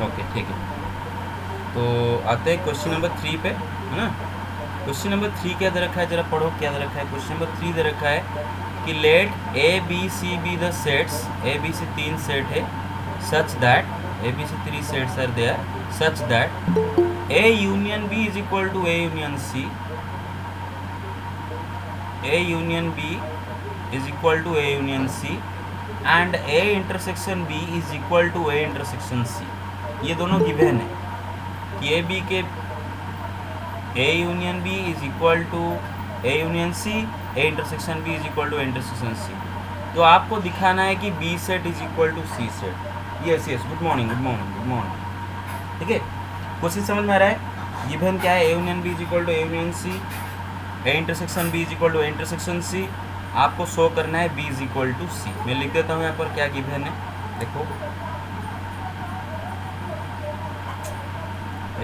Okay ठीक है, तो आते हैं क्वेश्चन नंबर 3 पे, है ना। क्वेश्चन नंबर 3 क्या दे रखा है, जरा पढ़ो क्या दे रखा है। क्वेश्चन नंबर 3 दे रखा है कि let A B C be the sets, A B C 3 set है, such that A B C 3 sets are there such that A union B is equal to A union C, A union B is equal to A union C and A intersection B is equal to A intersection C. ये दोनों given है कि A B के A union B is equal to A union C, A intersection B is equal to A intersection C. तो आपको दिखाना है कि B set is equal to C set. Yes yes, good morning good morning good morning. ठीक है, question समझ में आ रहा है। गिवन क्या है, A union B is equal to A union C, A intersection B is equal to A intersection C. आपको शो करना है B is equal to C. मैं लिख देता हूँ यहाँ पर क्या गिवन है, देखो।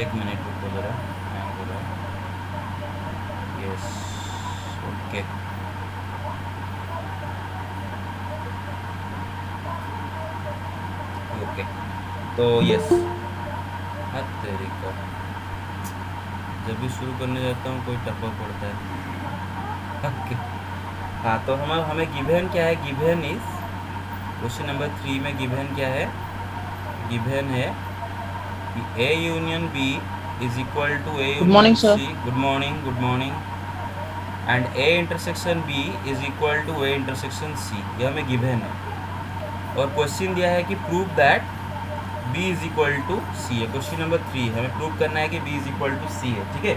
एक मिनट रुको जरा, यस ओके। ओके तो यस, हाँ तेरी का जब भी शुरू करने जाता हूँ कोई टप्पा पड़ता है। ओके हाँ, तो हमें गिवन क्या है, गिवन इज क्वेश्चन नंबर 3 में गिवन क्या है, गिवन है कि A union B is equal to A good morning union sir. C, good morning good morning, and A intersection B is equal to A intersection C. ये हमें given है और question दिया है कि prove that B is equal to C है। Question number 3 हमें prove करना है कि B is equal to C है। ठीक है,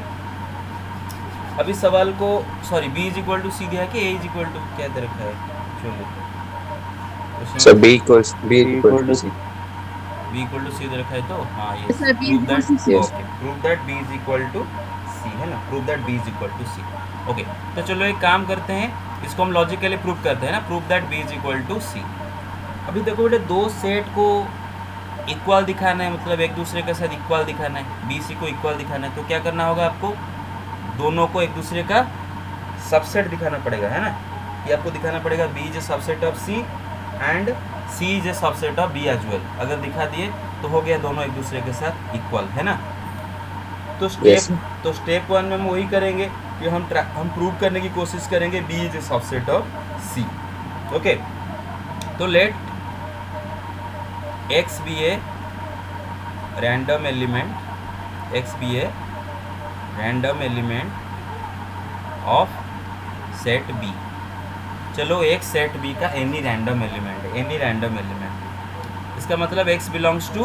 अभी सवाल को, sorry, B is equal to सी दिया है कि ए इज इक्वल टू क्या दे रखा है, चलो So B equals B is equal to C. B equal to C दे रखा है, तो हाँ ये sir B prove that, Yes. Okay prove that B is equal to C, है ना, prove that B is equal to C. Okay, तो चलो एक काम करते हैं, इसको हम लॉजिकली प्रूव करते हैं ना, prove that B is equal to C. अभी देखो बेटे, दो सेट को इक्वल दिखाना है, मतलब एक दूसरे के साथ इक्वल दिखाना है, बी सी को इक्वल दिखाना है, तो क्या करना होगा आपको, दोनों को एक दूसरे का सबसेट दिखाना पड़ेगा, है ना। ये आपको दिखाना पड़ेगा B is a subset of C and C is a subset of B as well. अगर दिखा दिए तो हो गया दोनों एक दूसरे के साथ इक्वल, है ना। तो Yes. स्टेप 1 में हम वही करेंगे कि हम प्रूव करने की कोशिश करेंगे B is a subset of C. Okay, तो let x be a random element, x be a random element of set B. चलो एक सेट बी का एनी रैंडम एलिमेंट है, एनी रैंडम एलिमेंट, इसका मतलब x belongs to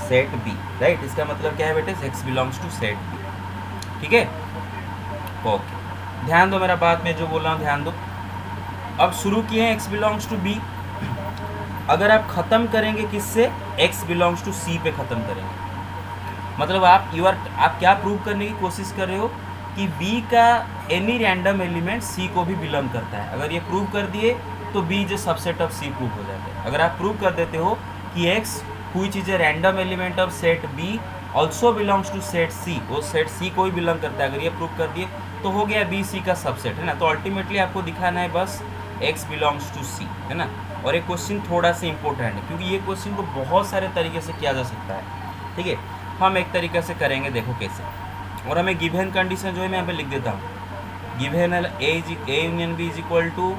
set B, right. इसका मतलब क्या है बेटे, x belongs to set B. ठीक है, ओके, ध्यान दो मेरा बात में जो बोल रहा हूँ, ध्यान दो। अब शुरू किए हैं एक्स बिलोंग्स टू बी, अगर आप ख़त्म करेंगे किससे, एक्स बिलोंग्स टू सी पे ख़त्म करेंगे, मतलब आप क्या प्रूव करने की कोशिश कर रहे हो कि B का एनी रैंडम एलिमेंट C को भी बिलोंग करता है। अगर ये प्रूव कर दिए तो B जो सबसेट ऑफ C प्रूव हो जाता है। अगर आप प्रूव कर देते हो कि X which is a random element of set B also belongs to set C, वो सेट C को भी बिलोंग करता है, अगर ये प्रूव कर दिए तो हो गया B C का सबसेट, है ना। तो अल्टीमेटली आपको दिखाना है बस X बिलोंग्स टू C, है ना। और ये क्वेश्चन थोड़ा सा इंपॉर्टेंट है क्योंकि ये क्वेश्चन को बहुत सारे तरीके से किया जा सकता है। ठीक है, हम एक तरीके से करेंगे, देखो कैसे। और हमें गिवन कंडीशन जो है मैं यहाँ पे लिख देता हूँ, given A union B is equal to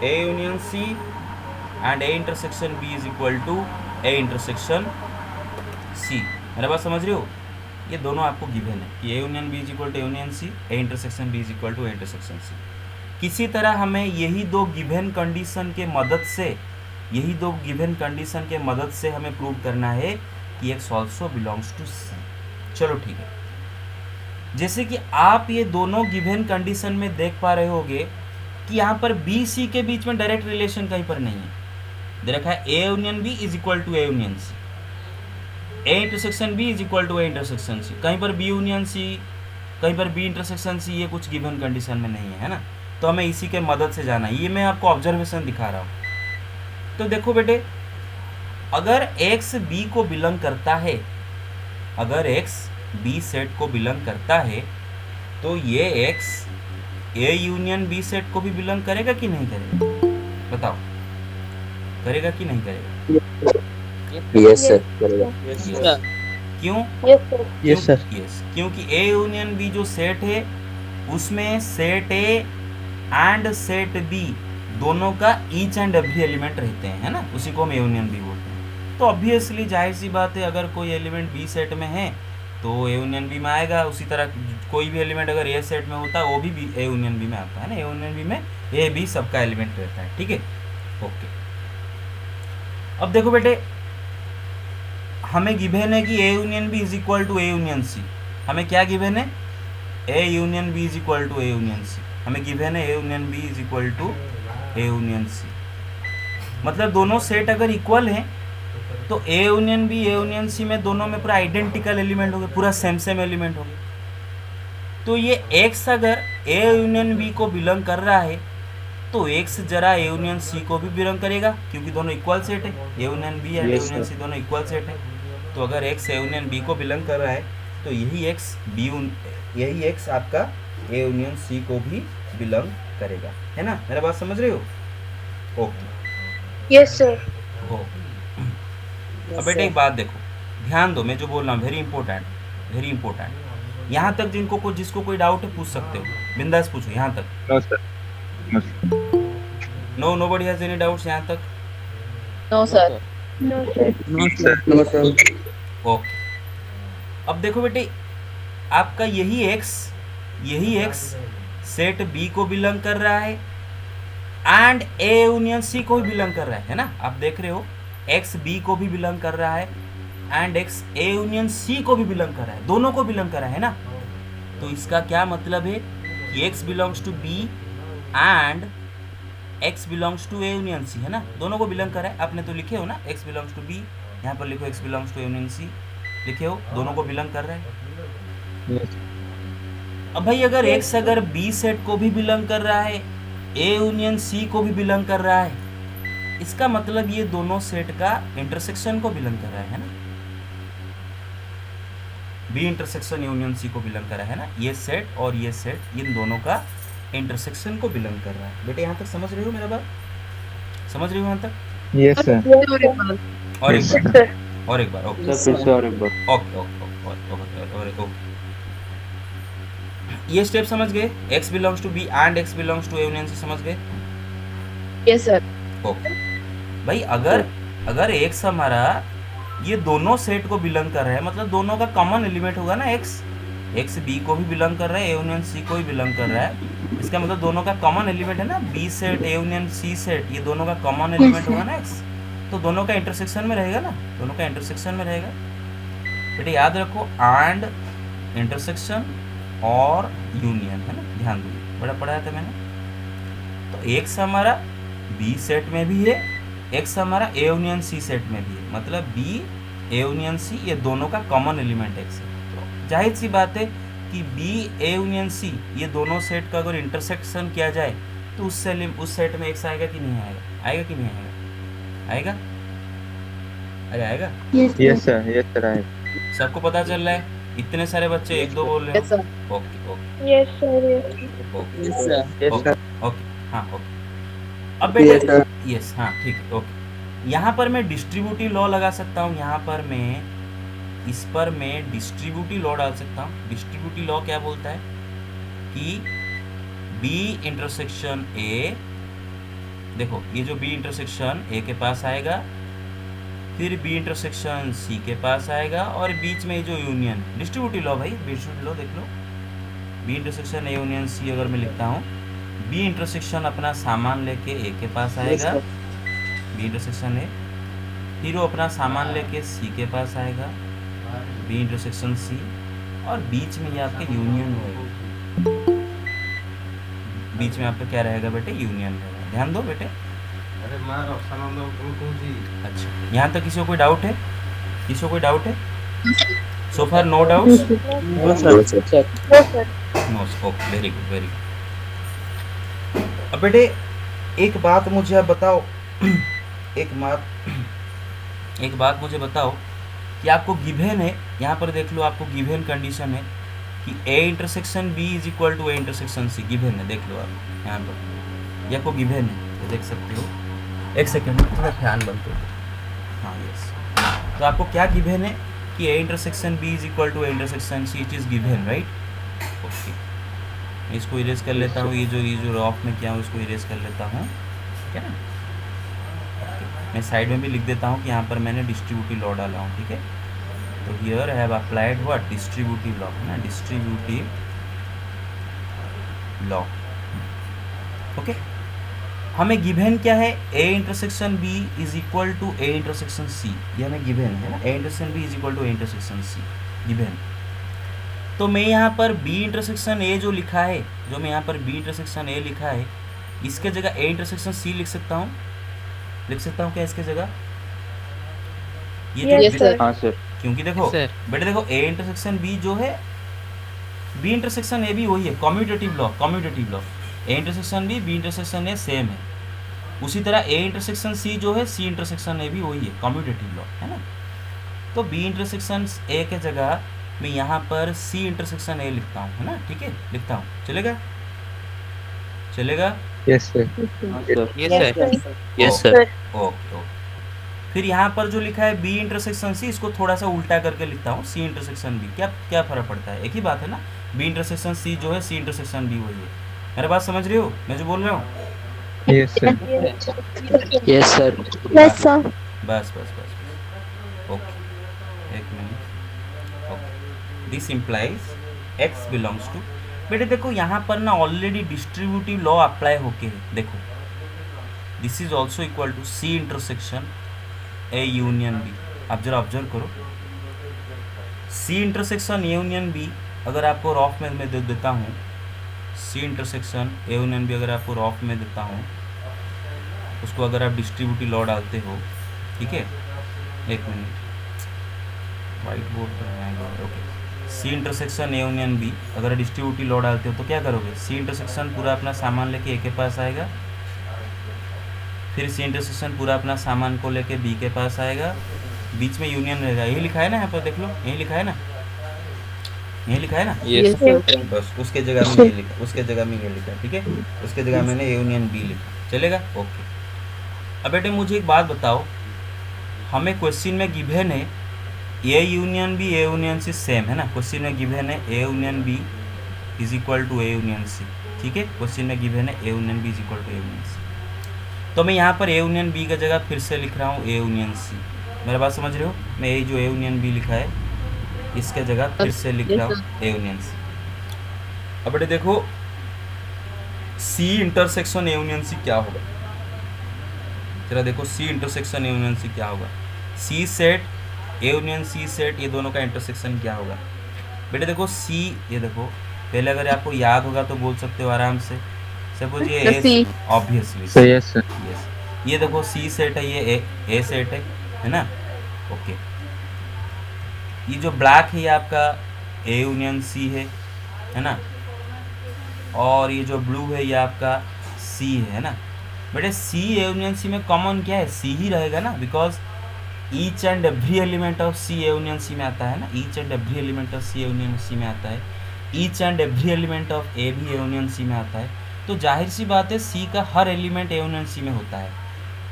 A union C and A intersection B is equal to A intersection C. मेरा बात समझ रहे हो, ये दोनों आपको गिवन है कि A union B is equal to A union C, A intersection B is equal to A intersection C. किसी तरह हमें यही दो गिवन कंडीशन के मदद से, यही दो गिवन कंडीशन के मदद से हमें प्रूव करना है कि एक्स ऑल्सो बिलोंग्स टू सी। चलो ठीक है, जैसे कि आप ये दोनों गिवन कंडीशन में देख पा रहे होगे कि यहाँ पर बी सी के बीच में डायरेक्ट रिलेशन कहीं पर नहीं है। दे रखा है A union B is equal to A union C, A intersection B is equal to A intersection C, कहीं पर बी यूनियन सी, कहीं पर बी इंटरसेक्शन सी, ये कुछ गिवन कंडीशन में नहीं है ना। तो हमें इसी के मदद से जाना है, ये मैं आपको ऑब्जर्वेशन दिखा रहा हूँ। तो देखो बेटे, अगर एक्स बी को बिलोंग करता है, अगर एक्स बी सेट को बिलोंग करता है तो ये X A union B set को भी बिलोंग करेगा कि नहीं करेगा, बताओ, करेगा कि नहीं करेगा। ये Yes, sir. चलेगा. Yes, yes. sir. क्यों? Yes, sir. Yes, sir. Yes, क्योंकि ए यूनियन बी जो सेट है उसमें set A and set B दोनों का ईच एंड एवरी एलिमेंट रहते हैं, है ना, उसी को हम ए यूनियन बी बोलते हैं. तो ऑब्वियसली जाहिर सी बात है, अगर कोई एलिमेंट बी सेट में है तो ए यूनियन बी में आएगा. उसी तरह कोई भी एलिमेंट अगर ए सेट में होता है वो भी ए यूनियन बी में आता है ना. ए यूनियन बी में ए बी सबका एलिमेंट रहता है. ठीक है, ओके. अब देखो बेटे, हमें गिवन है कि A union B is equal to A union C. हमें क्या गिवन है? A union B is equal to A union C. हमें गिवन है A union B is equal to A union C. मतलब दोनों सेट अगर इक्वल हैं तो A union B A union C में दोनों में पूरा आइडेंटिकल एलिमेंट हो गए, पूरा सेम सेम एलिमेंट हो गए. तो ये एक्स अगर ए यूनियन बी को बिलोंग कर रहा है तो एक्स जरा ए यूनियन सी को भी बिलोंग करेगा, क्योंकि दोनों इक्वल सेट है. A union B and A Yes, union sir. C दोनों इक्वल सेट है. तो अगर एक्स ए यूनियन बी को बिलोंग कर रहा है तो यही एक्स आपका ए यूनियन सी को भी बिलोंग करेगा, है ना. मेरा बात समझ रहे हो? ओके. Yes, sir. हो. अब बेटे एक बात देखो, ध्यान दो, मैं जो बोल रहा हूँ वेरी इंपॉर्टेंट, वेरी इंपॉर्टेंट. यहाँ तक जिसको कोई डाउट है पूछ सकते हो, बिंदास पूछो यहाँ तक. No, sir. No, sir. Nobody has any doubts यहाँ तक? No, sir. No, sir. No, sir. No, sir. Okay. अब देखो बेटे, आपका यही एक्स सेट बी को बिलोंग कर रहा है एंड ए यूनियन सी को भी बिलोंग कर रहा है ना. आप देख रहे हो, एक्स बी को भी बिलोंग कर रहा है and X A union C को भी बिलोंग कर रहा है, दोनों को बिलोंग कर रहा है ना. तो इसका क्या मतलब है कि X belongs to B and x belongs to A union C, है ना, दोनों को बिलोंग कर रहा है. आपने तो लिखे हो ना, एक्स बिलोंग्स टू बी, यहाँ पर लिखो X belongs to A union C, लिखे हो, दोनों को बिलोंग कर रहा है. Yes. अब भाई अगर बी सेट को भी बिलोंग कर रहा है, ए यूनियन सी को भी बिलोंग कर रहा है, इसका मतलब ये दोनों सेट का इंटरसेक्शन को बिलोंग कर रहा है ना. बी इंटरसेक्शन यूनियन सी को बिलोंग कर रहा है ना. ये सेट और ये सेट इन दोनों का इंटरसेक्शन को बिलोंग कर रहा है. बेटे यहाँ तक समझ रहे हो मेरा बात? समझ रहे हो यहाँ तक? Yes, sir. और एक Yes, बार, sir. और एक बार. ओके फिर से और एक बार. Okay okay okay. ये स्टेप समझ गए? X belongs to B and x belongs to A union C, समझ गए? Yes, sir. ओके भाई, अगर एक्स हमारा ये दोनों सेट को बिलोंग कर रहा है, मतलब दोनों का कॉमन एलिमेंट होगा ना. एक्स बी को भी बिलोंग कर रहा है, ए यूनियन सी को भी बिलोंग कर रहा है. इसका मतलब दोनों का कॉमन एलिमेंट है ना, B set A union C set, ये दोनों का कॉमन एलिमेंट होगा ना एक्स. तो दोनों का इंटरसेक्शन में रहेगा ना, दोनों का इंटरसेक्शन में रहेगा. बेटे याद रखो, एंड इंटरसेक्शन और यूनियन, है ना, ध्यान दो, बड़ा पढ़ाया था मैंने. तो एक्स हमारा बी सेट में भी है, एक्स हमारा ए यूनियन सी सेट में भी है. मतलब बी ए यूनियन सी ये दोनों का कॉमन एलिमेंट एक्स है. तो जाहिर सी बात है कि बी ए यूनियन सी ये दोनों सेट का अगर इंटरसेक्शन किया जाए तो उस सेट में एक्स आएगा कि नहीं आएगा? आएगा कि नहीं आएगा? आएगा? अरे आएगा. Yes, sir. Yes, sir. I. सबको पता चल रहा है? इतने सारे बच्चे एक दो बोल रहे Yes, हो. sir. Okay okay Yes, sir. Yes. Okay Yes, sir. Yes, sir. Okay. हाँ ओके. अब Yes, बेटे sir. यस, हाँ ठीक है, ओके. यहाँ पर मैं डिस्ट्रीब्यूटिव लॉ लगा सकता हूँ, यहाँ पर मैं इस पर मैं डिस्ट्रीब्यूटिव लॉ डाल सकता हूँ. डिस्ट्रीब्यूटिव लॉ क्या बोलता है कि बी इंटरसेक्शन ए, देखो ये जो बी इंटरसेक्शन ए के पास आएगा, फिर बी इंटरसेक्शन सी के पास आएगा, और बीच में जो यूनियन, डिस्ट्रीब्यूटिव लॉ भाई, डिस्ट्रीब्यूटिव लॉ देख लो. B intersection A union C अगर मैं लिखता हूँ, बी इंटरसेक्शन अपना सामान लेके ए के पास आएगा, बी इंटरसेक्शन ए, फिर वो अपना सामान लेके सी के पास आएगा, बी इंटरसेक्शन सी, और बीच में ये आपके यूनियन रहेगा. बीच में आपका क्या रहेगा बेटे? यूनियन रहेगा. ध्यान दो बेटे. अरे मार ऑप्शन अच्छा, यहाँ तक किसी को कोई डाउट है? किसी को कोई डाउट है? So far no doubts? No, sir. No, sir. No. Okay, very good, very good. अब बेटे एक बात मुझे आप बताओ, एक बात मुझे बताओ कि आपको गिवन है, यहाँ पर देख लो, आपको गिवन कंडीशन है कि A intersection B is equal to A intersection C. Given है, देख लो आप यहाँ पर, ये आपको गिवन है, तो देख सकते हो. एक सेकेंड, थोड़ा फैन बंद कर दो. हाँ यस, तो आपको क्या गिवन है कि A intersection B is equal to A intersection C, it is given, right. Okay, मैं इसको इरेज कर लेता हूँ, ये जो रॉफ में किया हूँ इसको इरेज कर लेता हूँ, ठीक है ना। मैं साइड में भी लिख देता हूँ कि यहाँ पर मैंने डिस्ट्रीब्यूटिव लॉ डाला हूँ, ठीक है। तो here I have applied what, distributive law, है ना, डिस्ट्रीब्यूटिव लॉ। ओके, हमें गिवन क्या है, A intersection B is equal to A intersection C, ये हमें गिवन है ना, A intersection B is equal to A intersection C given. तो मैं यहाँ पर बी इंटरसेक्शन ए जो लिखा है, जो मैं यहाँ पर बी इंटरसेक्शन ए लिखा है, इसके जगह ए इंटरसेक्शन सी लिख सकता हूँ, लिख सकता हूँ क्या इसके जगह, ये Yes, जो sir. हाँ सर। क्योंकि देखो बेटे देखो ए इंटरसेक्शन बी जो है, बी इंटरसेक्शन ए भी वही है, commutative law, commutative law, A intersection B intersection A same है। उसी तरह ए इंटरसेक्शन सी जो है, सी इंटरसेक्शन ए भी वही है, कम्यूटेटिव लॉ, है ना। तो बी इंटरसेक्शन ए के जगह मैं यहाँ पर सी इंटरसेक्शन ए लिखता हूँ, है ना, ठीक है, लिखता हूँ, चलेगा, चलेगा। Yes sir. Yes, sir. Yes, sir. Okay, फिर यहाँ पर जो लिखा है बी इंटरसेक्शन सी, इसको थोड़ा सा उल्टा करके लिखता हूँ, सी इंटरसेक्शन बी। क्या क्या फर्क पड़ता है, एक ही बात है ना, बी इंटरसेक्शन सी जो है, सी इंटरसेक्शन बी वही है। मेरे बात समझ रहे हो मैं जो बोल रहा हूँ। Yes sir. Yes, sir. Yes, sir. बस बस बस बस, ओके, एक मिनट। Okay, this implies X belongs to, बेटे देखो यहाँ पर ना ऑलरेडी डिस्ट्रीब्यूटिव लॉ अप्लाई होके है, देखो this is also equal to C intersection A union B. आप जरा ऑब्जर्व करो, C intersection A union B अगर आपको रॉफ में मैं दे देता हूँ, C intersection A union B अगर आपको रॉफ में देता हूँ, उसको अगर आप डिस्ट्रीब्यूटिव लॉ डालते हो, ठीक है, एक मिनट, वाइट बोर्ड पर आएगा, okay, C intersection A union B अगर डिस्ट्रीब्यूटिव लॉ डालते हो तो क्या करोगे, सी इंटरसेक्शन पूरा अपना सामान लेके ए के पास आएगा, फिर सी इंटरसेक्शन पूरा अपना सामान को लेके बी के पास आएगा, बीच में यूनियन रहेगा, यही लिखा है ना यहाँ पर, देख लो यही लिखा है ना, यही लिखा है ना, Yes, sir. बस उसके जगह में ये लिखा, उसके जगह में ये लिखा, ठीक है, उसके जगह मैंने ए यूनियन बी लिखा, चलेगा। ओके, अब बेटे मुझे एक बात बताओ, हमें क्वेश्चन में गिवन है A union B A union C same, है ना, क्वेश्चन में गिवन है A union B is equal to A union C, ठीक है, क्वेश्चन में गिवन है A union B is equal to A union C. तो मैं यहाँ पर ए यूनियन बी का जगह फिर से लिख रहा हूँ ए यूनियन सी, मेरा बात समझ रहे हो, मैं ये जो ए यूनियन बी लिखा है इसके जगह फिर से लिख रहा हूँ ए यूनियन सी। अब बेटे देखो सी इंटरसेक्शन ए यूनियन सी क्या होगा, जरा देखो सी इंटरसेक्शन ए यूनियन सी क्या होगा, C set A union C set, ये दोनों का इंटरसेक्शन क्या होगा। बेटे देखो सी, ये देखो पहले अगर आपको याद होगा तो बोल सकते हो आराम से, सपोज ये The C. Obviously sir yes sir. Yes, ये देखो सी सेट है, ये ए सेट है ना। ओके, ये जो ब्लैक है ये आपका ए यूनियन सी है ना, और ये जो ब्लू है ये आपका सी है ना। बेटे सी ए यूनियन सी में कॉमन क्या है, सी ही रहेगा ना, because each and every element of C A union C में आता है ना, each and every element of C A union C में आता है, each and every element of A भी ए यूनियन सी में आता है। तो जाहिर सी बात है सी का हर एलिमेंट ए यूनियन सी में होता है,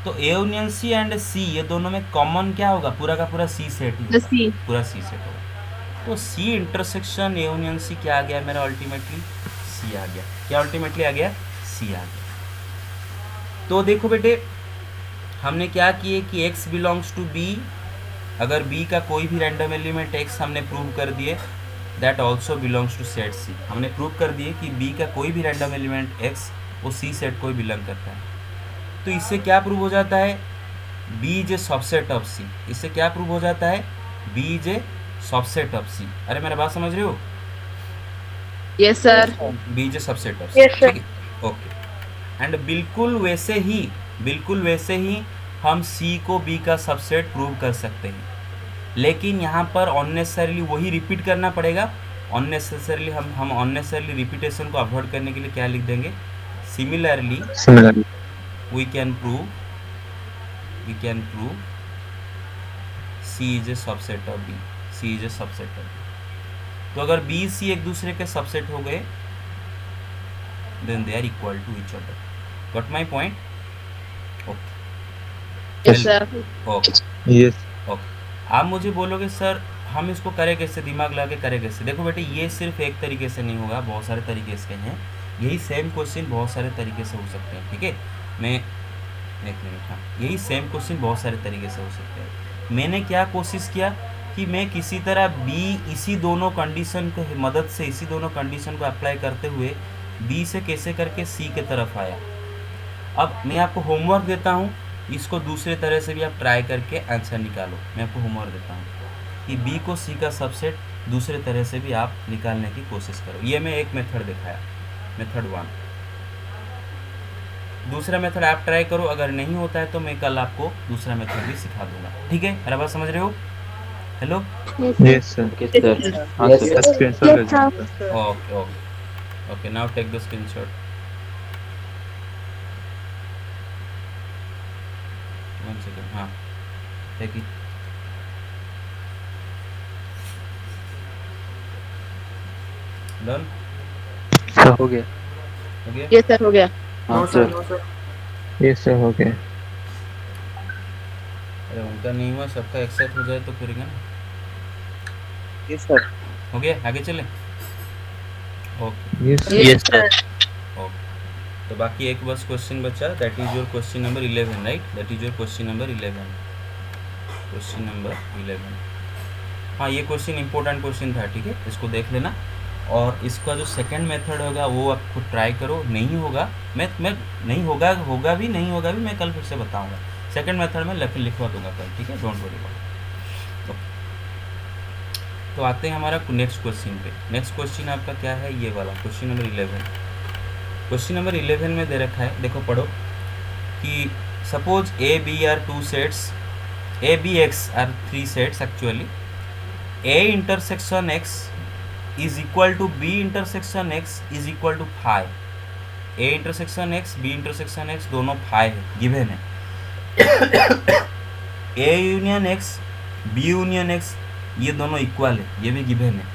तो ए यूनियन सी एंड सी ये दोनों में कॉमन क्या होगा, पूरा का पूरा सी सेट ही The होगा, C. पूरा सी सेट होगा। तो सी इंटरसेक्शन ए यूनियन सी क्या आ गया मेरा, अल्टीमेटली सी आ गया, क्या अल्टीमेटली आ गया, सी आ गया। तो देखो बेटे हमने क्या किए कि x बिलोंग्स टू b, अगर b का कोई भी रैंडम एलिमेंट x हमने प्रूव कर दिए, that also belongs to set c। हमने प्रूव कर दिए कि b का कोई भी रैंडम एलिमेंट x वो c सेट को ही बिलोंग करता है। तो इससे क्या प्रूव हो जाता है, b is a subset of c। इससे क्या प्रूव हो जाता है, b is a subset of c। अरे मेरा बात समझ रहे हो, Yes, sir. b is a subset of Yes, sir. ठीक है, ओके। एंड बिल्कुल वैसे ही हम C को B का सबसेट प्रूव कर सकते हैं, लेकिन यहाँ पर अननेसेसरीली वही रिपीट करना पड़ेगा। अननेसेसरीली हम अननेसेसरीली रिपीटेशन को अवॉइड करने के लिए क्या लिख देंगे, similarly we can prove C is a subset of B, C is a subset of B। तो अगर B C एक दूसरे के सबसेट हो गए then they are equal to each other. Got my point? Okay Yes, sir. Okay yes. Okay, आप मुझे बोलोगे सर हम इसको करें कैसे, दिमाग लगा के करें कैसे। देखो बेटे ये सिर्फ एक तरीके से नहीं होगा, बहुत सारे तरीके इसके हैं। यही सेम क्वेश्चन बहुत सारे तरीके से हो सकते हैं, ठीक है। मैं एक मिनट, हाँ, यही सेम क्वेश्चन बहुत सारे तरीके से हो सकते हैं। मैंने क्या कोशिश किया कि मैं किसी तरह बी इसी दोनों कंडीशन को मदद से, इसी दोनों कंडीशन को अप्लाई करते हुए बी से कैसे करके सी के तरफ आया। अब मैं आपको होमवर्क देता हूँ, इसको दूसरे तरह से भी आप ट्राई करके आंसर निकालो। मैं आपको होमवर्क देता हूँ कि बी को सी का सबसेट दूसरे तरह से भी आप निकालने की कोशिश करो। ये मैं एक मेथड दिखाया, मेथड 1। दूसरा मेथड आप ट्राई करो, अगर नहीं होता है तो मैं कल आपको दूसरा मेथड भी सिखा दूंगा, ठीक है। मेरा बात समझ रहे हो? Hello, Yes, sir. Okay, sir. हाँ Yes, sir. sir. Screenshot Yes, ले sir. लीजिए। Okay okay okay, now take the screenshot. One second, हाँ टेक इट। डन, सर हो गया. हो गया? Yes, sir. हो गया. हाँ सर. Yes, sir. हो गया। अरे उनका नहीं हुआ, सबका एक्सेप्ट हो जाए तो फिर ना। Yes sir. हो गया, आगे चले। Okay Yes, Yes sir. Okay, तो बाकी एक बस क्वेश्चन बचा, that is your question number 11, right. That is your question number 11, question number 11। हाँ, ये क्वेश्चन इंपॉर्टेंट क्वेश्चन था, ठीक है, इसको देख लेना। और इसका जो सेकंड मेथड होगा वो आप खुद ट्राई करो। नहीं होगा, मैं नहीं होगा, होगा भी नहीं होगा भी, मैं कल फिर से बताऊंगा। सेकंड मेथड में लिखवा दूंगा कल, ठीक है, डोंट वरी अबाउट। तो आते हैं हमारा नेक्स्ट क्वेश्चन पे। नेक्स्ट क्वेश्चन आपका क्या है, ये वाला क्वेश्चन नंबर 11। क्वेश्चन नंबर 11 में दे रखा है, देखो पढ़ो कि suppose A B are 2 sets, A B X are 3 sets actually. A intersection x is equal to B intersection x is equal to five. A intersection X, B intersection X दोनों five है, given है। A union X, B union X ये दोनों equal है, ये भी given है।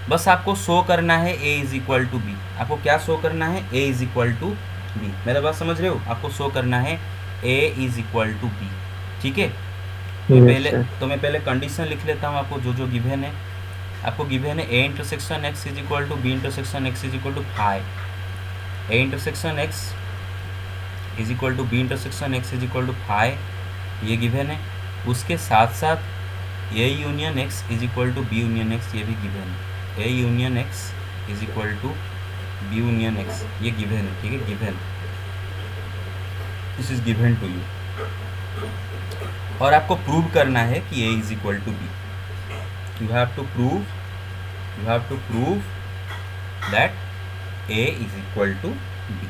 बस आपको शो करना है ए इज इक्वल टू बी। आपको क्या शो करना है, ए इज इक्वल टू बी। मेरा बात समझ रहे हो? आपको शो करना है ए इज इक्वल टू बी, ठीक है। तो मैं पहले कंडीशन लिख लेता हूँ आपको, जो जो गिवन है। आपको गिवन है A intersection x is equal to B intersection x is equal to five. A intersection x is equal to B intersection x is equal to five, ये गिवन है। उसके साथ साथ A union x is equal to B union X, ये भी given है। A union x is equal to B union X, ये given है, ठीक है, given. This is given to you. और आपको प्रूव करना है कि A is equal to B. You have to prove that A is equal to B.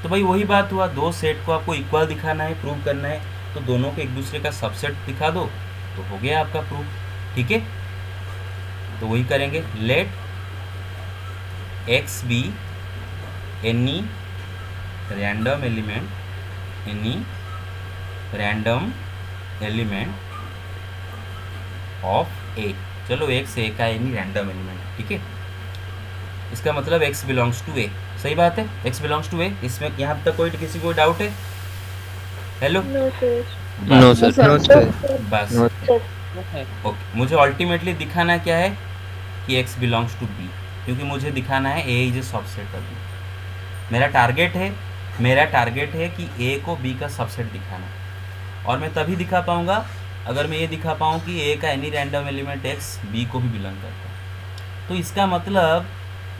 तो भाई वही बात हुआ, दो सेट को आपको इक्वल दिखाना है, प्रूव करना है, तो दोनों को एक दूसरे का सबसेट दिखा दो तो हो गया आपका प्रूफ, ठीक है। तो वही करेंगे, let x be any random element of A. चलो एक्स ए का एनी रैंडम एलिमेंट, ठीक है। इसका मतलब x बिलोंग्स टू ए, सही बात है, x बिलोंग्स टू ए। इसमें यहाँ तक कोई किसी को डाउट है? Hello, No sir. No, sir. बस No, ओके। मुझे अल्टीमेटली दिखाना क्या है कि x बिलोंग्स टू b, क्योंकि मुझे दिखाना है a is a subset of b। मेरा टारगेट है कि a को b का सबसेट दिखाना, और मैं तभी दिखा पाऊँगा अगर मैं ये दिखा पाऊँ कि a का any random element x b को भी बिलोंग करता है। तो इसका मतलब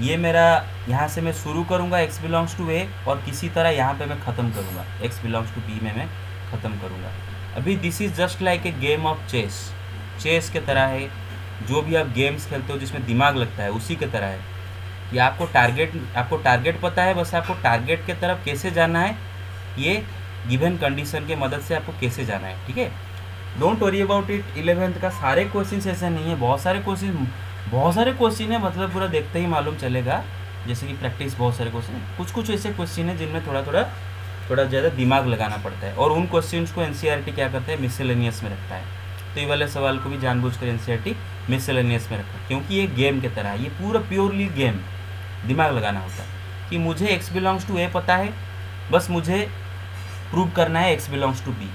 ये मेरा यहाँ से मैं शुरू करूँगा x बिलोंग्स टू a, और किसी तरह यहाँ पे मैं ख़त्म करूँगा x बिलोंग्स टू b में मैं ख़त्म करूँगा। अभी this is just like a game of chess के तरह है। जो भी आप गेम्स खेलते हो जिसमें दिमाग लगता है, उसी के तरह है कि आपको टारगेट पता है, बस आपको टारगेट के तरफ कैसे जाना है, ये गिवन कंडीशन के मदद से आपको कैसे जाना है, ठीक है। Don't worry about it. 11th का सारे क्वेश्चन ऐसे नहीं है, बहुत सारे क्वेश्चन है, मतलब पूरा देखते ही मालूम चलेगा। जैसे कि प्रैक्टिस बहुत सारे क्वेश्चन है, कुछ ऐसे क्वेश्चन है जिनमें थोड़ा ज़्यादा दिमाग लगाना पड़ता है, और उन क्वेश्चंस को एनसीईआरटी क्या करता है, मिसलेनियस में रखता है। तो ये वाले सवाल को भी जानबूझकर एनसीईआरटी मिसलेनियस में रखा, क्योंकि ये गेम की तरह है, ये पूरा प्योरली गेम, दिमाग लगाना होता है कि मुझे x बिलोंग्स टू a पता है, बस मुझे प्रूव करना है x बिलोंग्स टू b।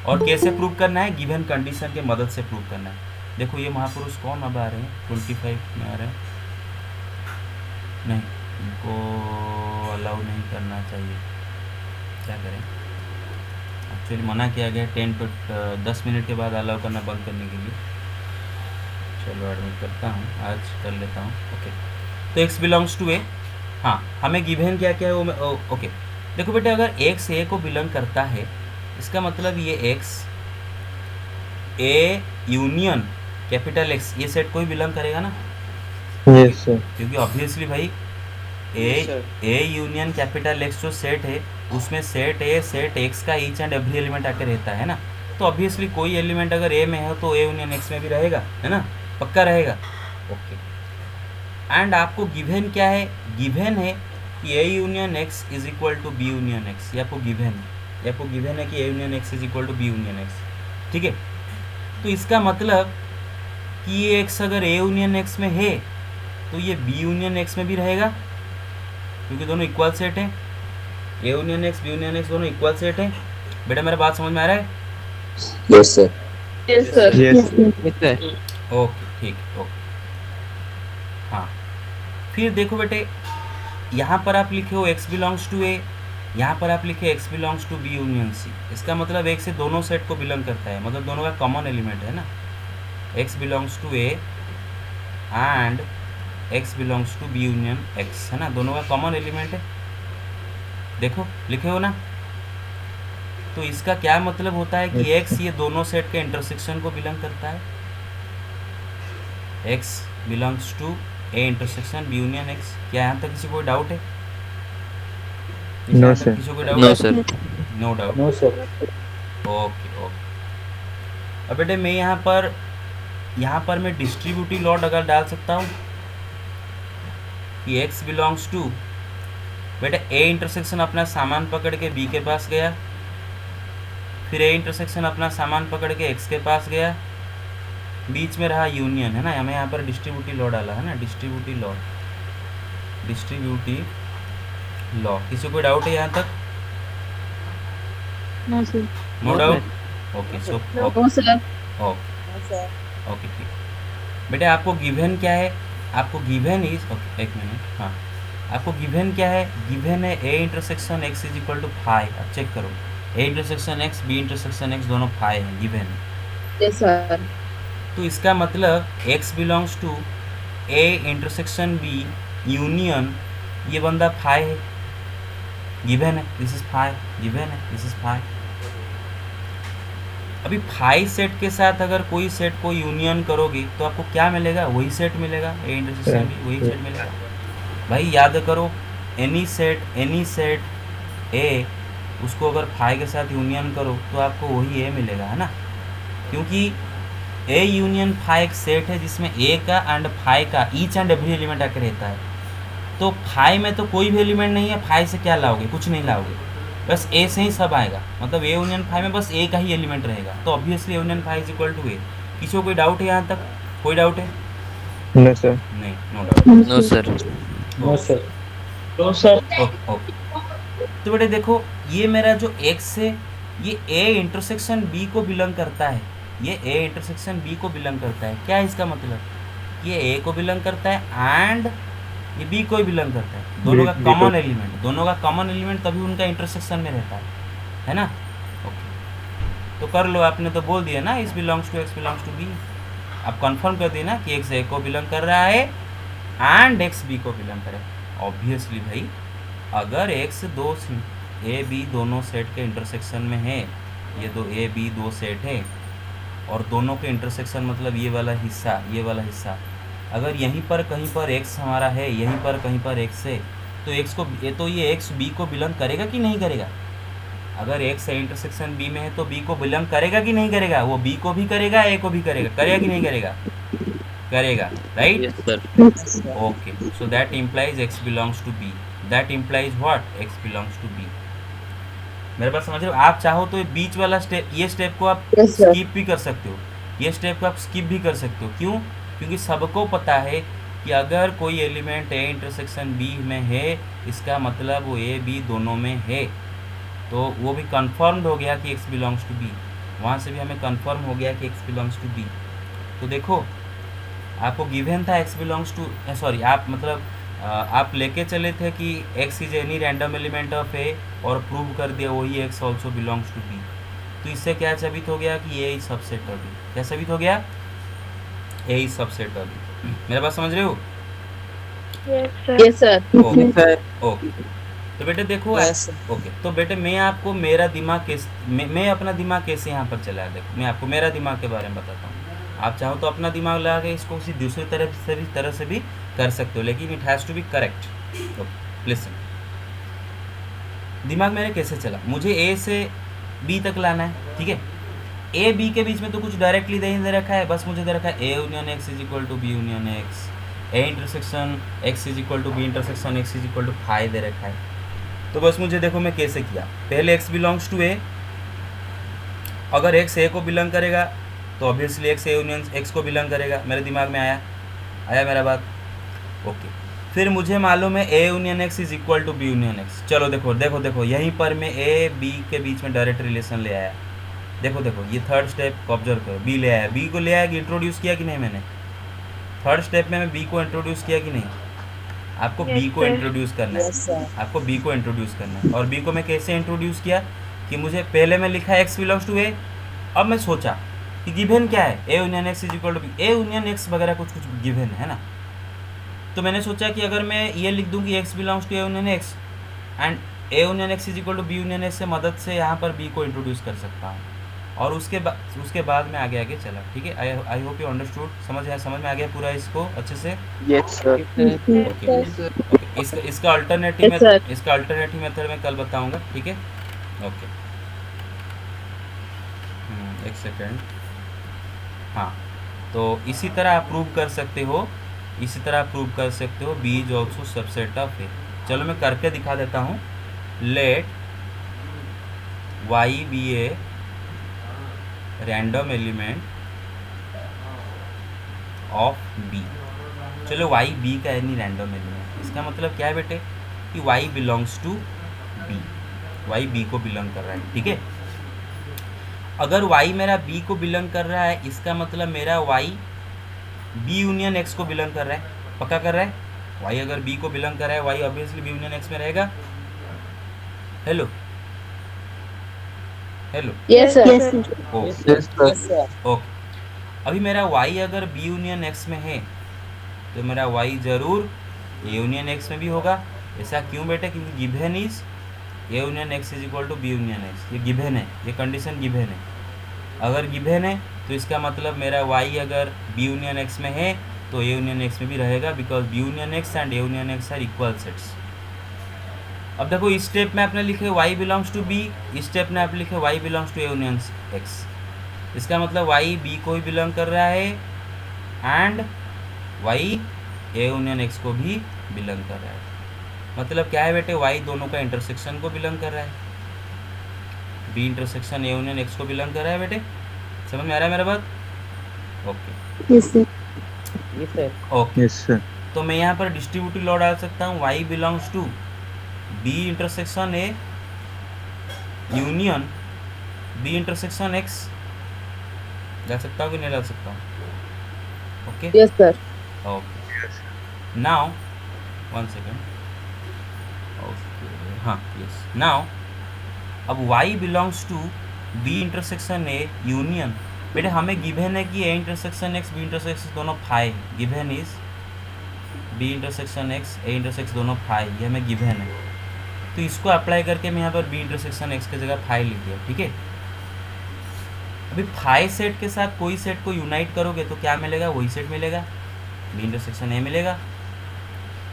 और कैसे प्रूव करना है, गिवन कंडीशन के मदद से प्रूव करना है। देखो ये महापुरुष कौन अब आ रहे हैं, 25 में आ रहे हैं, नहीं इनको अलाउ नहीं करना चाहिए, क्या करें, एक्चुअली मना किया गया 10 मिनट के बाद अलाउ करना बंद करने के लिए। चलो एडमिट करता हूँ, आज कर लेता हूँ। ओके, तो x बिलोंग्स टू ए, हाँ हमें गिवन क्या क्या है वो ओके। देखो बेटे अगर x a को बिलोंग करता है, इसका मतलब ये x a union capital X ये सेट को ही बिलोंग करेगा ना, Yes sir. क्योंकि ऑब्वियसली भाई a यूनियन कैपिटल X जो सेट है उसमें सेट A सेट X का ईच एंड एवरी एलिमेंट आके रहता है ना, तो ऑब्वियसली कोई एलिमेंट अगर A में है तो A यूनियन X में भी रहेगा, है ना, पक्का रहेगा। ओके, एंड आपको गिवन क्या है, गिवन है कि A union X is equal to B union X, ये आपको गिवन है, ये आपको गिवन है कि A union X is equal to B union X, ठीक है। तो इसका मतलब कि ये X अगर A यूनियन X में है तो ये B यूनियन X में भी रहेगा, क्योंकि दोनों इक्वल सेट है, A union X B union X दोनों इक्वल सेट है। बेटा मेरा बात समझ में आ रहा है? Yes sir. Yes, sir. Yes. Okay ठीक, ओके हाँ। फिर देखो बेटे यहाँ पर आप लिखे हो x बिलोंग्स टू ए, यहाँ पर आप लिखे x belongs to B union C, इसका मतलब एक से दोनों सेट को बिलोंग करता है, मतलब दोनों का कॉमन एलिमेंट है ना, x belongs to A and x belongs to B union x, है ना, दोनों का कॉमन एलिमेंट है, देखो लिखे हो ना। तो इसका क्या मतलब होता है कि x ये दोनों सेट के इंटरसेक्शन को बिलोंग करता है, x belongs to A intersection B union x। क्या यहाँ तक किसी को डाउट है? No sir. किसी को doubt? No sir. No doubt. No sir. Okay okay. अब बेटे मैं यहाँ पर मैं डिस्ट्रीब्यूटिव लॉ अगर डाल सकता हूँ कि x बिलोंग्स टू, बेटा a इंटरसेक्शन अपना सामान पकड़ के b के पास गया, फिर a इंटरसेक्शन अपना सामान पकड़ के x के पास गया, बीच में रहा यूनियन, है ना, हमें यहाँ पर डिस्ट्रीब्यूटिव लॉ डाला है ना, डिस्ट्रीब्यूटिव लॉ। किसी को डाउट है यहाँ तक? No, sir. No doubt. Okay so No, sir. Okay okay ठीक। बेटे आपको गिवन क्या है, आपको गिवन इज, ओके एक मिनट, हाँ आपको गिवन क्या है, गिवन है a intersection x is equal to five. अब चेक करो, a intersection x b intersection x दोनों फाइव हैं, गिवन है। Yes, sir. तो इसका मतलब x belongs to a intersection b union ये बंदा फाइव है, गिवन है, दिस इज फाइव, गिवन है, दिस इज फाइव। अभी फाइव सेट के साथ अगर कोई सेट को यूनियन करोगे तो आपको क्या मिलेगा, वही सेट मिलेगा, a इंटरसेक्शन b वही सेट मिलेगा। भाई याद करो, एनी सेट a उसको अगर फाइव के साथ यूनियन करो तो आपको वही a मिलेगा, है ना, क्योंकि a यूनियन फाइव एक सेट है जिसमें a का एंड फाइव का ईच एंड एवरी एलिमेंट आकर रहता है। तो फाइव में तो कोई भी एलिमेंट नहीं है, फाइव से क्या लाओगे, कुछ नहीं लाओगे, बस a से ही सब आएगा, मतलब a यूनियन फाइव में बस a का ही एलिमेंट रहेगा, तो obviously a union five is equal to a। किसी को कोई डाउट है यहाँ तक? कोई डाउट है? No sir. नहीं, no doubt. No sir. No sir. Okay. तो बेटे देखो ये मेरा जो x है ये a इंटरसेक्शन b को बिलोंग करता है, ये a इंटरसेक्शन b को बिलोंग करता है। क्या है इसका मतलब, ये a को बिलोंग करता है एंड ये b को ही बिलोंग करता है, दोनों का B कॉमन को। एलिमेंट, दोनों का कॉमन एलिमेंट तभी उनका इंटरसेक्शन में रहता है ना। ओके, तो कर लो, आपने तो बोल दिया ना इस belongs to x belongs to b, आप कंफर्म कर दिए ना कि x a को बिलोंग कर रहा है एंड x b को बिलोंग करे। ऑब्वियसली भाई अगर x दो a b दोनों सेट के इंटरसेक्शन में है, ये दो a b दो सेट है और दोनों के इंटरसेक्शन मतलब ये वाला हिस्सा अगर यहीं पर कहीं पर x हमारा है, यहीं पर कहीं पर x है, तो x को ये x b को बिलोंग करेगा कि नहीं करेगा? अगर x इंटरसेक्शन b में है तो b को बिलोंग करेगा कि नहीं करेगा? वो b को भी करेगा, a को भी करेगा कि नहीं करेगा? करेगा, right? Yes sir. Okay, so that implies x belongs to b, that implies what, x belongs to b। मेरे पास समझ रहे हो? आप चाहो तो ये बीच वाला स्टेप, ये स्टेप को आप Yes, sir. स्किप भी कर सकते हो, ये स्टेप को आप स्किप भी कर सकते हो। क्यों? क्योंकि सबको पता है कि अगर कोई एलिमेंट a इंटरसेक्शन b में है, इसका मतलब वो a b दोनों में है, तो वो भी कंफर्म्ड हो गया कि x बिलोंग्स टू b। वहाँ से भी हमें कंफर्म हो गया कि x बिलोंग्स टू b। तो देखो आपको गिवन था x बिलोंग्स टू सॉरी आप मतलब आप लेके चले थे कि x is any random element of a और प्रूव कर दिया वही x also belongs to b। तो इससे क्या साबित हो गया कि a is subset of b। क्या साबित हो गया? a is subset of b। मेरा बात समझ रहे हो? Yes, sir. Yes, sir. Okay okay. तो बेटे देखो ओके, तो बेटे मैं आपको मेरा दिमाग मैं अपना दिमाग कैसे यहाँ पर चलाया, देखो मैं आपको मेरा दिमाग के बारे में बताता हूँ। आप चाहो तो अपना दिमाग लगा के इसको किसी दूसरी तरह से भी कर सकते हो, लेकिन it has to be correct. Okay listen, दिमाग मेरे कैसे चला, मुझे ए से बी तक लाना है, ठीक है। ए बी के बीच में तो कुछ डायरेक्टली दे रखा है, बस मुझे दे रखा है A union x is equal to B union x, A intersection x is equal to B intersection x is equal to five दे रखा है। तो बस मुझे देखो मैं कैसे किया, पहले x बिलोंग्स टू ए, अगर x ए को बिलोंग करेगा तो ऑब्वियसली x ए यूनियन x को बिलोंग करेगा। मेरे दिमाग में आया मेरा बात? ओके। फिर मुझे मालूम है A union x is equal to B union x। चलो देखो यहीं पर मैं ए बी के बीच में डायरेक्ट रिलेशन ले आया। देखो ये थर्ड स्टेप ऑब्जर्व करो, बी ले आया, बी को ले आया कि इंट्रोड्यूस किया कि नहीं मैंने? थर्ड स्टेप में मैं बी को इंट्रोड्यूस किया कि नहीं? आपको Yes, बी को sir. इंट्रोड्यूस करना है, आपको बी को इंट्रोड्यूस करना है। और बी को मैं कैसे इंट्रोड्यूस किया कि मुझे पहले मैं लिखा x बिलोंग्स टू ए, अब मैं सोचा कि गिवन क्या है, A union x is equal to B, A union X वगैरह कुछ गिवन है ना। तो मैंने सोचा कि अगर मैं ये लिख दूँ कि x belongs to A union X and A union x is equal to B union X से मदद से यहाँ पर बी को इंट्रोड्यूस कर सकता हूँ। और उसके बाद में आगे चला, ठीक है। आई होप यू अंडरस्टूड, समझ में आ गया पूरा इसको अच्छे से? Yes, sir. ओके। इसका अल्टरनेटिव Yes, sir. इसका अल्टरनेटिव मेथड मैं कल बताऊंगा, ठीक है। ओके एक सेकेंड। हाँ, तो इसी तरह आप प्रूव कर सकते हो B is also subset of A. चलो मैं करके दिखा देता हूँ। Let y be a random element of B. चलो y b का एनी रैंडम एलिमेंट, इसका मतलब क्या है बेटे कि y belongs to b, y b को बिलोंग कर रहा है, ठीक है। अगर y मेरा b को बिलोंग कर रहा है, इसका मतलब मेरा y b यूनियन x को बिलोंग कर रहा है, पक्का कर रहा है। y अगर b को बिलोंग कर रहा है, y obviously b union x में रहेगा। Hello Yes, sir. Yes, sir. Okay Yes, sir. Okay. अभी मेरा y अगर b यूनियन x में है तो मेरा y जरूर ए यूनियन एक्स में भी होगा। ऐसा क्यों बेटे? क्योंकि given is A union x is equal to B union X, ये गिवन है, ये कंडीशन गिवन है। अगर गिवन है तो इसका मतलब मेरा y अगर बी यूनियन एक्स में है तो ए यूनियन एक्स में भी रहेगा, because B union X and A union X are equal sets. अब देखो इस स्टेप में आपने लिखे y बिलोंग्स टू b, इस स्टेप में आप लिखे y belongs to A union X. इसका मतलब y b को भी बिलोंग कर रहा है and y A union x को भी बिलोंग कर रहा है। मतलब क्या है बेटे, y दोनों का इंटरसेक्शन को बिलोंग कर रहा है, b intersection A union x को बिलोंग कर रहा है। बेटे समझ में आ रहा है मेरा बात? Okay Yes, sir. Okay. Yes, sir. तो मैं यहाँ पर डिस्ट्रीब्यूटिव लॉ डाल सकता हूँ, y belongs to b intersection A union b intersection x. डाल सकता हूँ कि नहीं डाल सकता हूँ? Okay Yes, sir. Okay. Now one second. Okay हाँ यस। नाउ अब y belongs to b intersection A union, बेटे हमें गिवन है कि a intersection x b intersection दोनों phi, given is b intersection x a intersection दोनों phi, ये हमें गिवन है। तो इसको अप्लाई करके मैं यहाँ पर b इंटरसेक्शन x की जगह फाई लिख दिया, ठीक है। अभी फाई सेट के साथ कोई सेट को यूनाइट करोगे तो क्या मिलेगा? वही सेट मिलेगा, b इंटरसेक्शन a मिलेगा,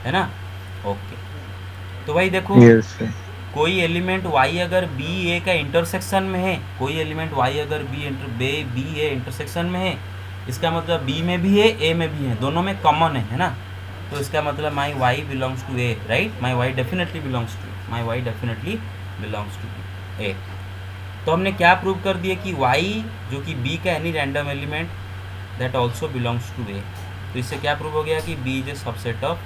है ना। ओके तो भाई देखो Yes, sir. कोई एलिमेंट y अगर b a का इंटरसेक्शन में है, कोई एलिमेंट y अगर b a इंटरसेक्शन में है, इसका मतलब b में भी है a में भी है, दोनों में कॉमन है ना। तो इसका मतलब my y belongs to a, right. My y definitely belongs to a। तो हमने क्या प्रूव कर दिया कि y जो कि b का any random element that also belongs to a। तो इससे क्या प्रूव हो गया कि b is a subset of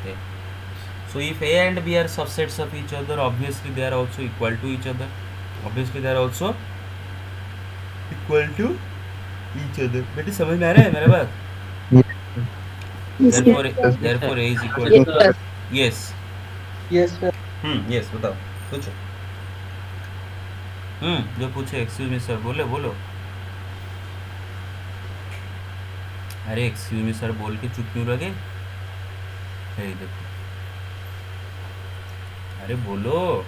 a। So if a and b are subsets of each other, obviously they are also equal to each other. Obviously they are also equal to each other. बेटे समझ में आ रहा है मेरा बात? Yes, therefore sir. therefore a is equal Yes, to sir. yes। Yes sir. Yes बताओ, पूछो। जो पूछे। एक्सक्यूज मी सर, बोलो बोलो। अरे एक्सक्यूज मी सर बोल के चुप क्यों लगे? ये देखो, अरे बोलो,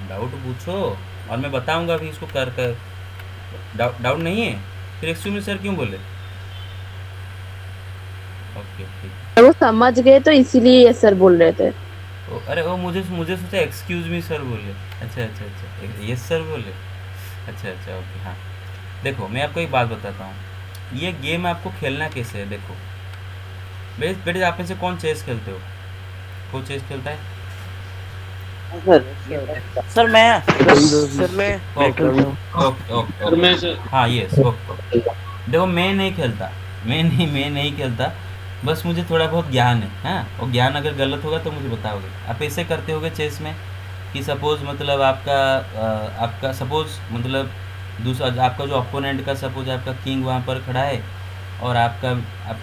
डाउट पूछो और मैं बताऊंगा अभी इसको कर कर। डाउट नहीं है फिर एक्सक्यूज मी सर क्यों बोले? ओके ठीक। वो समझ गए तो इसीलिए यस सर बोल रहे थे। अरे वो मुझे मुझे सोचा एक्सक्यूज मी सर बोले। अच्छा अच्छा अच्छा, यस सर बोले। अच्छा अच्छा ओके हाँ। देखो मैं आपको एक बात बताता हूँ, ये गेम आपको खेलना कैसे है। देखो बेटे आप में से कौन चेस खेलते हो? कौन चेस खेलता है? सर मैं ओके ओके सर मैं ओके हाँ यस ओके। देखो मैं नहीं खेलता, बस मुझे थोड़ा बहुत ज्ञान है। हाँ, और ज्ञान अगर गलत होगा तो मुझे बताओगे। आप ऐसे करते होगे चेस में कि सपोज मतलब आपका सपोज मतलब दूसरा आपका जो अपोनेंट का सपोज आपका किंग वहाँ पर खड़ा है और आपका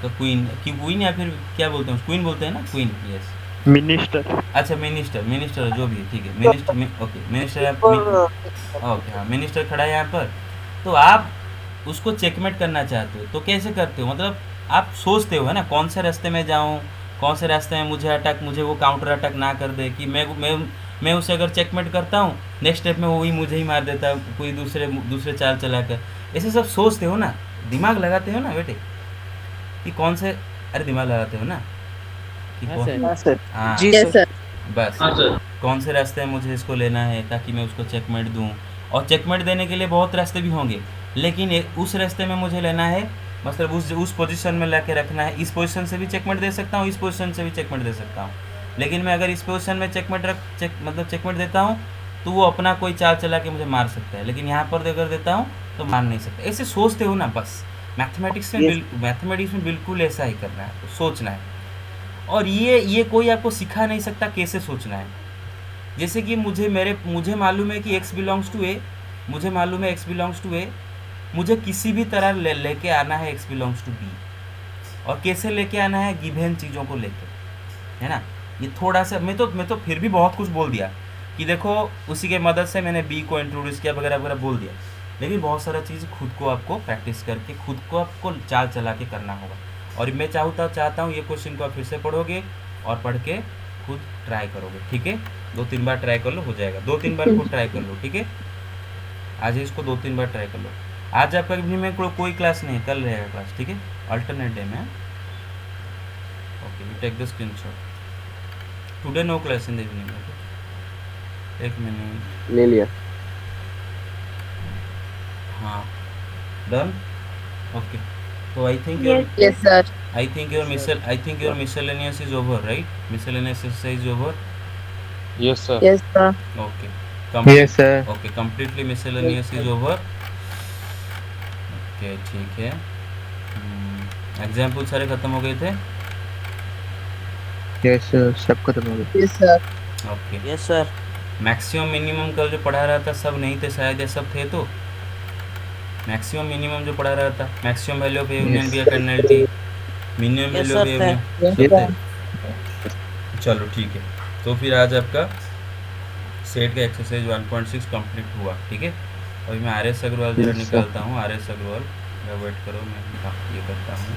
क्वीन या फिर क्या बोलते हैं, क्वीन बोलते हैं ना, क्वीन यस। Minister. अच्छा मिनिस्टर जो भी है ठीक है, मिनिस्टर ओके मिनिस्टर ओके हाँ मिनिस्टर खड़ा है यहाँ पर। तो आप उसको चेकमेट करना चाहते हो तो कैसे करते हो? मतलब आप सोचते हो है ना, कौन से रास्ते में जाऊँ, कौन से रास्ते में मुझे वो काउंटर अटैक ना कर दे कि मैं उसे अगर चेकमेट करता हूँ नेक्स्ट स्टेप में वही मुझे ही मार देता है कोई दूसरे चाल चला कर। ऐसे सब सोचते हो ना, दिमाग लगाते हो ना बेटे कि कौन से, अरे दिमाग लगाते हो ना कि कौन, हाँ जी यस सर। सर। बस हाँ सर। कौन से रास्ते में मुझे इसको लेना है ताकि मैं उसको चेकमेट दूं। और चेकमेट देने के लिए बहुत रास्ते भी होंगे, लेकिन उस रास्ते में मुझे लेना है, मतलब उस पोजीशन में ला के रखना है। इस पोजीशन से भी चेकमेट दे सकता हूँ, इस पोजीशन से भी चेकमेट दे सकता हूँ, लेकिन मैं अगर इस पोजीशन में चेकमेट देता हूँ तो वो अपना कोई चाल चला के मुझे मार सकता है, लेकिन यहाँ पर अगर देता हूँ तो मार नहीं सकता। ऐसे सोचते हो ना, बस मैथमेटिक्स में बिल्कुल ऐसा ही करना है, तो सोचना है। और ये कोई आपको सिखा नहीं सकता कैसे सोचना है। जैसे कि मुझे मालूम है कि x बिलोंग्स टू ए, मुझे मालूम है x बिलोंग्स टू ए, मुझे किसी भी तरह लेके आना है x बिलोंग्स टू बी। और कैसे लेके आना है? गिवन चीज़ों को लेके, है ना। ये थोड़ा सा मैं तो फिर भी बहुत कुछ बोल दिया कि देखो उसी के मदद से मैंने बी को इंट्रोड्यूस किया वगैरह वगैरह बोल दिया, लेकिन बहुत सारा चीज़ खुद को आपको प्रैक्टिस करके खुद को आपको चाल चला के करना होगा। और मैं चाहता हूँ ये क्वेश्चन को आप फिर से पढ़ोगे और पढ़ के खुद ट्राई करोगे, ठीक है। 2-3 बार ट्राई कर लो, हो जाएगा। 2-3 बार खुद ट्राई कर लो, ठीक है। आज इसको 2-3 बार ट्राई कर लो। आज आपका इवनिंग में कोई क्लास नहीं है, कल रहेगा क्लास, ठीक है। अल्टरनेट डे में okay, you take the screenshot. Today no class in the evening, okay. एक मिनट ले लिया। हाँ डन ओके। तो I think yes sir. I think your miscellaneous is over, right? Miscellaneous exercise is over. Yes sir. Yes sir. Okay. Yes, sir. Okay, completely miscellaneous is over. Okay, ठीक है। Example सारे खत्म हो गए थे। Yes, sir. सब खत्म हो गया। Yes sir. Okay. Yes sir. Maximum minimum कल जो पढ़ा रहा था सब नहीं थे शायद, या सब थे? तो मैक्सिमम मिनिमम जो पढ़ा रहा था, मैक्सिमम वैल्यू ऑफ यूनियन भी cardinality, minimum Yes, value of sir, union सब थे। चलो ठीक है, तो फिर आज आपका सेट का एक्सरसाइज 1.6 कंप्लीट हुआ, ठीक है। अभी मैं आर एस अग्रवाल जरा निकालता हूँ। आर एस अग्रवाल वेट करो, मैं ये करता हूँ।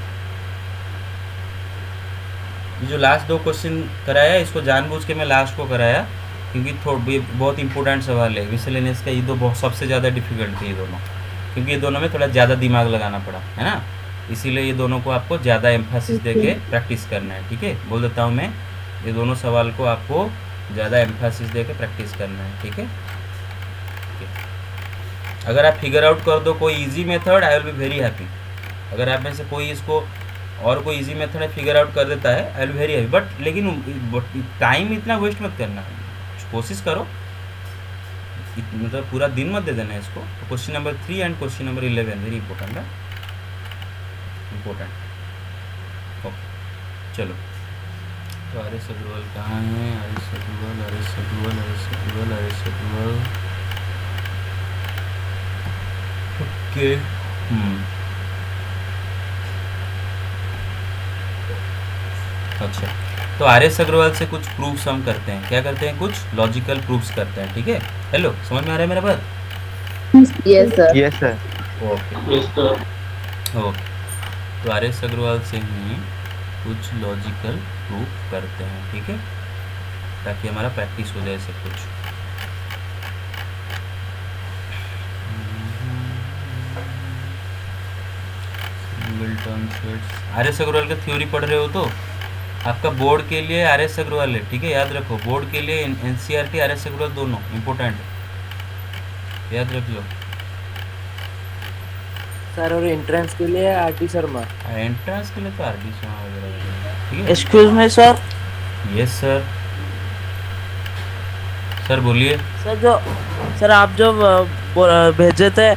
ये जो लास्ट 2 क्वेश्चन कराया इसको जानबूझ के मैं लास्ट को कराया क्योंकि बहुत इंपॉर्टेंट सवाल है मिसलेनियस का। ये दो बहुत सबसे ज़्यादा डिफिकल्ट थे ये दोनों, क्योंकि ये दोनों में थोड़ा ज़्यादा दिमाग लगाना पड़ा, है ना। इसीलिए ये दोनों को आपको ज़्यादा एम्फेसिस देके प्रैक्टिस करना है, ठीक है। बोल देता हूँ मैं, ये दोनों सवाल को आपको ज़्यादा एम्फेसिस देके प्रैक्टिस करना है, ठीक है। अगर आप फिगर आउट कर दो कोई easy method, I will be very happy. अगर आप में से कोई इसको और कोई इजी मेथड फिगर आउट कर देता है, I will very happy. But लेकिन टाइम इतना वेस्ट मत करना, कोशिश करो, मतलब पूरा दिन मत दे देना इसको। तो question number 3 and question number 11 very important है, इम्पोर्टेंट। ओके चलो, तो आर एस अग्रवाल कहाँ है? R S Agarwal, R S Agarwal, R S Agarwal, R S Agarwal. Okay. अच्छा, तो आर एस अग्रवाल से कुछ प्रूफ्स हम करते हैं। क्या करते हैं? कुछ लॉजिकल प्रूफ्स करते हैं, ठीक है। हेलो, समझ में आ रहा है मेरा बात? Yes sir. Yes sir. Okay okay, तो आर एस अग्रवाल से ही कुछ लॉजिकल प्रूफ करते हैं, ठीक है, ताकि हमारा प्रैक्टिस हो जाए सब कुछ। आर एस अग्रवाल का थ्योरी पढ़ रहे हो तो आपका बोर्ड के लिए आर एस अग्रवाल है, ठीक है, याद रखो। बोर्ड के लिए N C R T R S Agarwal दोनों इम्पोर्टेंट है, याद रख लो। सर और एंट्रेंस के लिए आरटी शर्मा। एंट्रेंस के लिए तो आर डी शर्मा वगैरह, ठीक है। Excuse me sir. Yes sir. Sir बोलिए। सर आप जो भेजे थे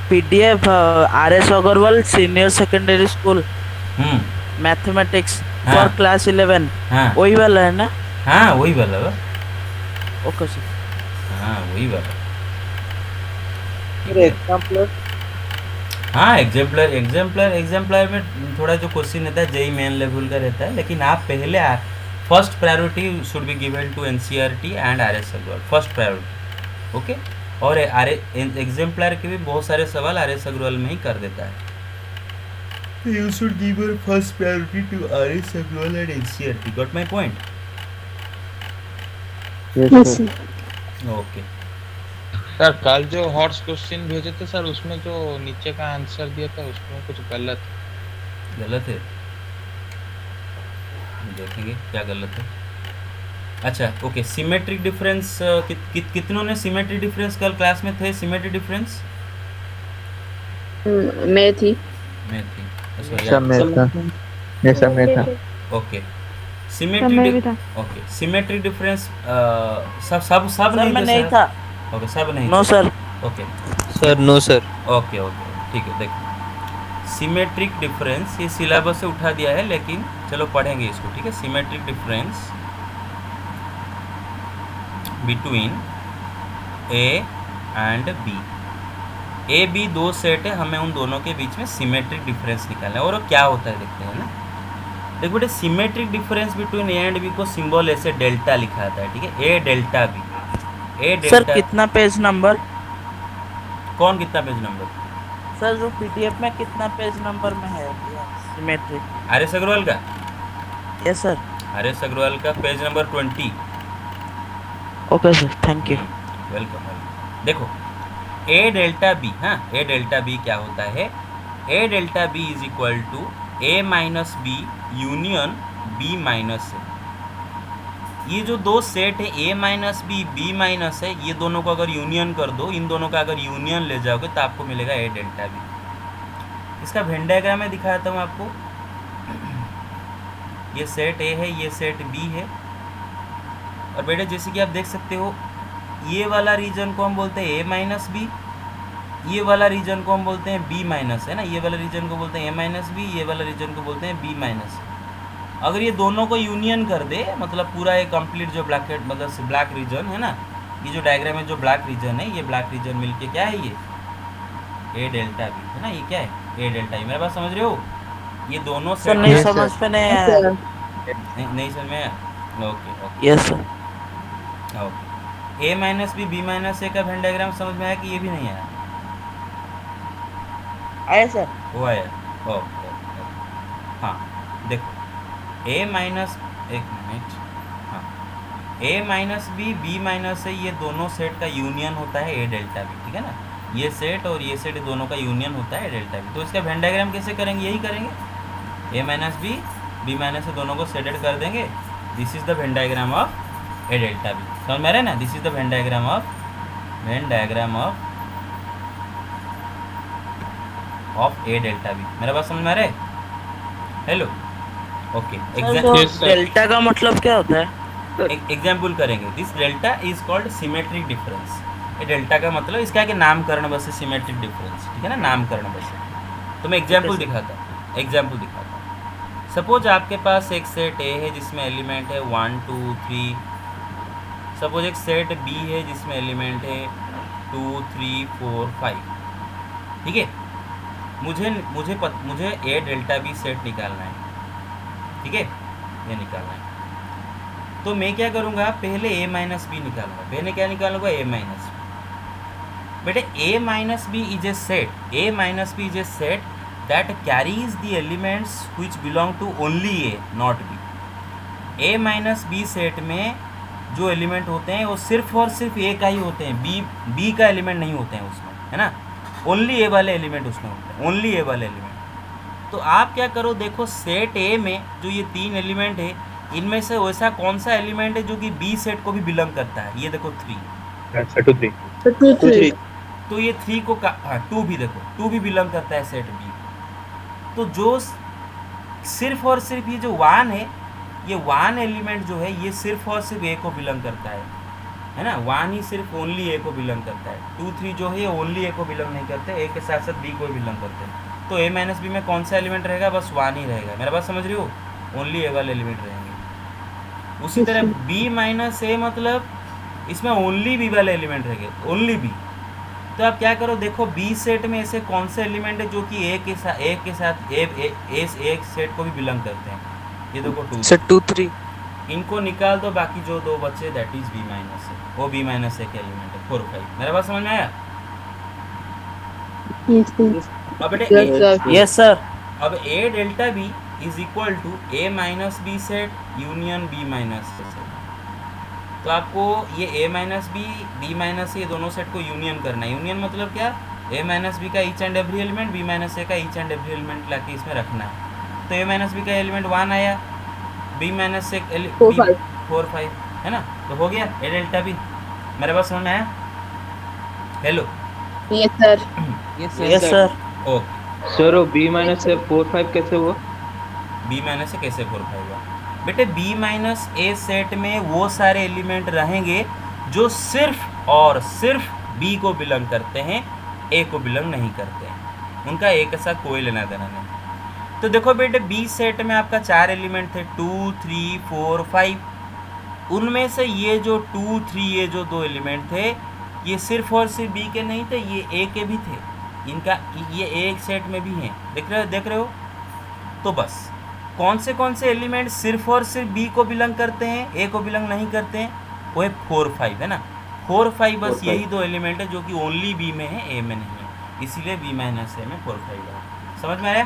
PDF R S Agarwal senior secondary school mathematics हाँ। फॉर क्लास 11 हाँ वही वाला है ना? हाँ, वही वाला बा। Okay sir. हाँ, वही वाला। एग्जाम्पल। हाँ, एग्जाम्पलर में थोड़ा जो क्वेश्चन रहता है जेई मेन लेवल का रहता है, लेकिन आप पहले first priority should be given to NCERT and RS Agarwal, first priority, okay. और एग्जाम्पलर के भी बहुत सारे सवाल आरएस अग्रवाल में ही कर देता है। You should give first priority to RS Agarwal and NCERT. Got my point? Yes sir. Okay. Sir कल जो हॉट्स क्वेश्चन भेजे थे सर, उसमें जो नीचे का आंसर दिया था उसमें कुछ गलत है, देखेंगे क्या गलत है। अच्छा ओके, सिमेट्रिक डिफरेंस कितनों ने सिमेट्रिक डिफरेंस कल क्लास में थे? सिमेट्रिक डिफरेंस मैं थी। सब में था। ये सब में था। ओके, समय भी था। ओके, सिमेट्रिक डिफरेंस सब सर मैं थे नहीं सर? था। ओके, सब नहीं नो थे। Sir. Okay sir no sir. Okay okay, ठीक है। देखो, सिमेट्रिक डिफरेंस ये सिलेबस से उठा दिया है, लेकिन चलो पढ़ेंगे इसको, ठीक है। Symmetric difference between A and B. A B दो सेट है, हमें उन दोनों के बीच में सिमेट्रिक डिफरेंस निकालना है। और वो क्या होता है देखते हैं ना। देखो बेटे, symmetric difference between A and B को सिंबल ऐसे डेल्टा लिखा जाता है, ठीक है। A delta B. ए सर डेल्टा कितना पेज नंबर? कौन? कितना पेज नंबर? सर जो पीडीएफ में कितना पेज नंबर में है सिमेट्रिक? आर एस अग्रवाल का? Yes sir. R S Agarwal का page number 20। Okay sir, thank you. Welcome. देखो, ए डेल्टा बी, हाँ, ए डेल्टा बी क्या होता है? A delta B is equal to A minus B union B minus A. ये जो दो सेट है A minus B B minus है, ये दोनों को अगर यूनियन कर दो, इन दोनों का अगर यूनियन ले जाओगे तो आपको मिलेगा ए डेल्टा बी। इसका वेन डायग्राम में दिखाता हूँ आपको। ये सेट ए है, ये सेट बी है। और बेटे जैसे कि आप देख सकते हो, ये वाला रीजन को हम बोलते हैं ए माइनस बी, ये वाला रीजन को हम बोलते हैं बी माइनस, है ना। ये वाला रीजन को बोलते हैं ए माइनस बी, ये वाला रीजन को बोलते हैं बी माइनस। अगर ये दोनों को यूनियन कर दे, मतलब पूरा एक कंप्लीट जो ब्लैकेट मतलब ब्लैक रीजन है ना, ये जो डायग्राम में जो ब्लैक रीजन है, ये ब्लैक रीजन मिलके क्या है? ये ए डेल्टा बी है ना। ये क्या है? A delta B. मेरा बात समझ रहे हो? ये दोनों सर सेट नहीं Yes, समझ sir. में नहीं Yes, आया। sir. नहीं समझ में आया? Okay yes sir. Okay. A minus B B minus A का वेन डायग्राम समझ में आया कि ये भी नहीं आया? आया सर। वो आया। ओके। हाँ देखो, ए माइनस, एक मिनट, हाँ, ए minus B B minus A, ये दोनों सेट का यूनियन होता है ए डेल्टा बी, ठीक है ना। ये सेट और ये सेट दोनों का यूनियन होता है ए डेल्टा बी। तो इसका वेन डायग्राम कैसे करेंगे? यही करेंगे, A minus B B minus A दोनों को सेडेड कर देंगे। This is the Venn diagram of A delta B. समझ में आ रहा है ना? This is the Venn diagram of A delta B. मेरा बात समझ में आ रहा है? Hello, okay. Yes, sir. Delta का मतलब क्या होता है? एग्जाम्पल करेंगे। This delta is called symmetric difference. ये डेल्टा का मतलब इसका है कि नामकरण बस है, सिमेट्रिक डिफरेंस, ठीक है ना, नामकरण बस है। तो मैं एग्जाम्पल दिखाता हूँ। सपोज आपके पास एक सेट ए है जिसमें एलिमेंट है 1 2 3। सपोज एक सेट बी है जिसमें एलिमेंट है 2 3 4 5। ठीक है, मुझे ए डेल्टा बी सेट निकालना है, ठीक है, ये निकालना है। तो मैं क्या करूँगा, पहले ए माइनस बी निकालूंगा। पहले क्या निकालूंगा, ए माइनस बी। बेटे A minus B is a set, A minus B is a set that carries the elements which belong to only A not B. A minus B set में जो element होते हैं वो सिर्फ और सिर्फ ए का ही होते हैं, बी का एलिमेंट नहीं होते हैं उसमें, है ना। ओनली ए वाले एलिमेंट उसमें होते हैं, ओनली ए वाले एलिमेंट। तो आप क्या करो, देखो सेट ए में जो ये 3 एलिमेंट है, इनमें से वैसा कौन सा एलिमेंट है जो कि बी सेट को भी बिलोंग करता है। ये देखो 3, अच्छा 2 3 2 3 तो ये 3 को हाँ 2 भी देखो, 2 भी बिलोंग करता है सेट बी। तो जो सिर्फ और सिर्फ ये जो 1 है, ये 1 एलिमेंट जो है ये सिर्फ और सिर्फ ए को बिलोंग करता है ना। 1 ही सिर्फ ओनली ए को बिलोंग करता है। 2 3 जो है ये ओनली ए को बिलोंग नहीं करते, ए के साथ साथ बी को बिलोंग करते हैं। तो ए माइनस बी में कौन सा एलिमेंट रहेगा, बस 1 ही रहेगा। मेरा बात समझ रही हो, ओनली ए वाले एलिमेंट रहेंगे। उसी तरह बी माइनस ए मतलब इसमें ओनली बी वाले एलिमेंट रहेंगे, ओनली बी। तो आप क्या करो, देखो बी सेट में ऐसे कौन से एलिमेंट है जो कि ए के साथ एक सेट को भी बिलोंग करते हैं। ये देखो 2 सर 2 3 इनको निकाल दो, बाकी जो 2 बचे दैट इज बी माइनस ए, वो बी माइनस ए के एलिमेंट है 4 5। मेरा बात समझ में आया। अब बेटे Yes, sir. Yes sir. अब A delta B is equal to A minus B set union B minus set. तो आपको ये ए माइनस बी माइनस ये दोनों सेट को यूनियन करना है। यूनियन मतलब क्या, ए माइनस बी का each and every element, B minus A का ईच एंड एवरी एलिमेंट लाके इसमें रखना है। तो ए माइनस बी का एलिमेंट 1 आया, बी माइनस ए 4 5, है ना। तो हो गया ए डेल्टा बी। मेरे पास समझ में आया। Hello, Yes, sir. Yes sir. Okay, sir वो बी माइनस से 4 5 कैसे हुआ? बी माइनस से कैसे 4 5 हुआ बेटे, बी माइनस ए सेट में वो सारे एलिमेंट रहेंगे जो सिर्फ और सिर्फ बी को बिलोंग करते हैं, ए को बिलोंग नहीं करते हैं। उनका ए के साथ कोई लेना देना नहीं। तो देखो बेटे बी सेट में आपका 4 एलिमेंट थे, 2 3 4 5। उनमें से ये जो 2 3 ये जो 2 एलिमेंट थे, ये सिर्फ और सिर्फ बी के नहीं थे, ये ए के भी थे। इनका ये एक सेट में भी हैं, देख रहे हो। तो बस कौन से एलिमेंट सिर्फ और सिर्फ बी को बिलोंग करते हैं, ए को बिलोंग नहीं करते हैं, वो है 4 5, है ना। 4 5 बस यही 2 एलिमेंट है जो कि ओनली बी में है, ए में नहीं है। इसीलिए बी माइनस ए में 4 5 है। समझ में आया?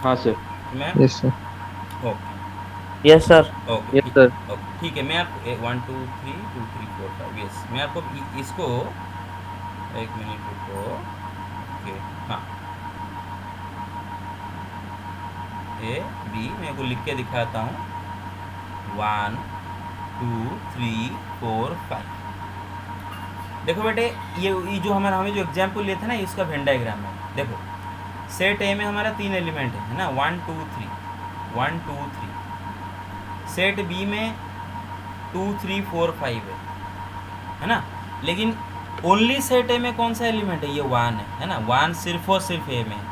हाँ सर। मैं yes sir. Okay yes sir. Okay yes sir. Okay ठीक है। मैं आपको 1 2 3 2 3 4 5 यस, मैं आपको इसको 1 मिनट रुको। ओके हाँ, ए बी मैं को लिख के दिखाता हूँ। 1 2 3 4 5। देखो बेटे ये जो हमें जो एग्जाम्पल लिए थे ना, इसका वेन डायग्राम है। देखो सेट ए में हमारा 3 एलिमेंट है ना, 1 2 3 1 2 3। सेट बी में 2 3 4 5 है ना। लेकिन ओनली सेट ए में कौन सा एलिमेंट है, ये 1 है ना। 1 सिर्फ और सिर्फ ए में है,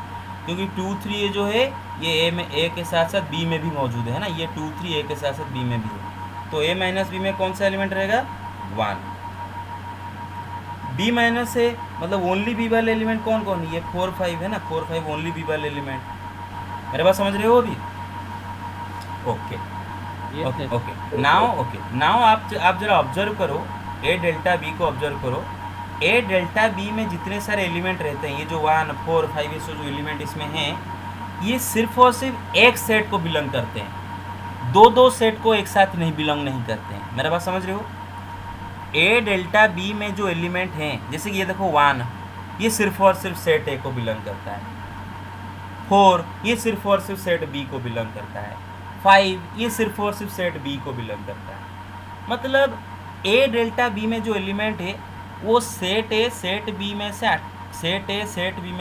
क्योंकि 2 3 ये जो है ये ए में, ए के साथ साथ बी में भी मौजूद है ना। ये 2 3 ए के साथ साथ बी में भी है। तो ए माइनस बी में कौन सा एलिमेंट रहेगा, 1। बी माइनस ए मतलब ओनली बी वाले एलिमेंट कौन कौन है, ये 4 5 है ना। 4 5 ओनली बी वाले एलिमेंट। मेरे बात समझ रहे हो अभी? ओके ओके ओके नाउ आप जरा ऑब्जर्व करो, ए डेल्टा बी को ऑब्जर्व करो। ए डेल्टा बी में जितने सारे एलिमेंट रहते हैं, ये जो 1 4 5 ये जो एलिमेंट इसमें हैं, ये सिर्फ और सिर्फ एक सेट को बिलोंग करते हैं, 2 सेट को एक साथ नहीं बिलोंग नहीं करते हैं। मेरा बात समझ रहे हो? ए डेल्टा बी में जो एलिमेंट हैं, जैसे कि ये देखो 1 ये सिर्फ और सिर्फ सेट ए को बिलोंग करता है, 4 ये सिर्फ और सिर्फ सेट बी को बिलोंग करता है, 5 ये सिर्फ और सिर्फ सेट बी को बिलोंग करता है। मतलब ए डेल्टा बी में जो एलिमेंट है वो सेट ए सेट बी में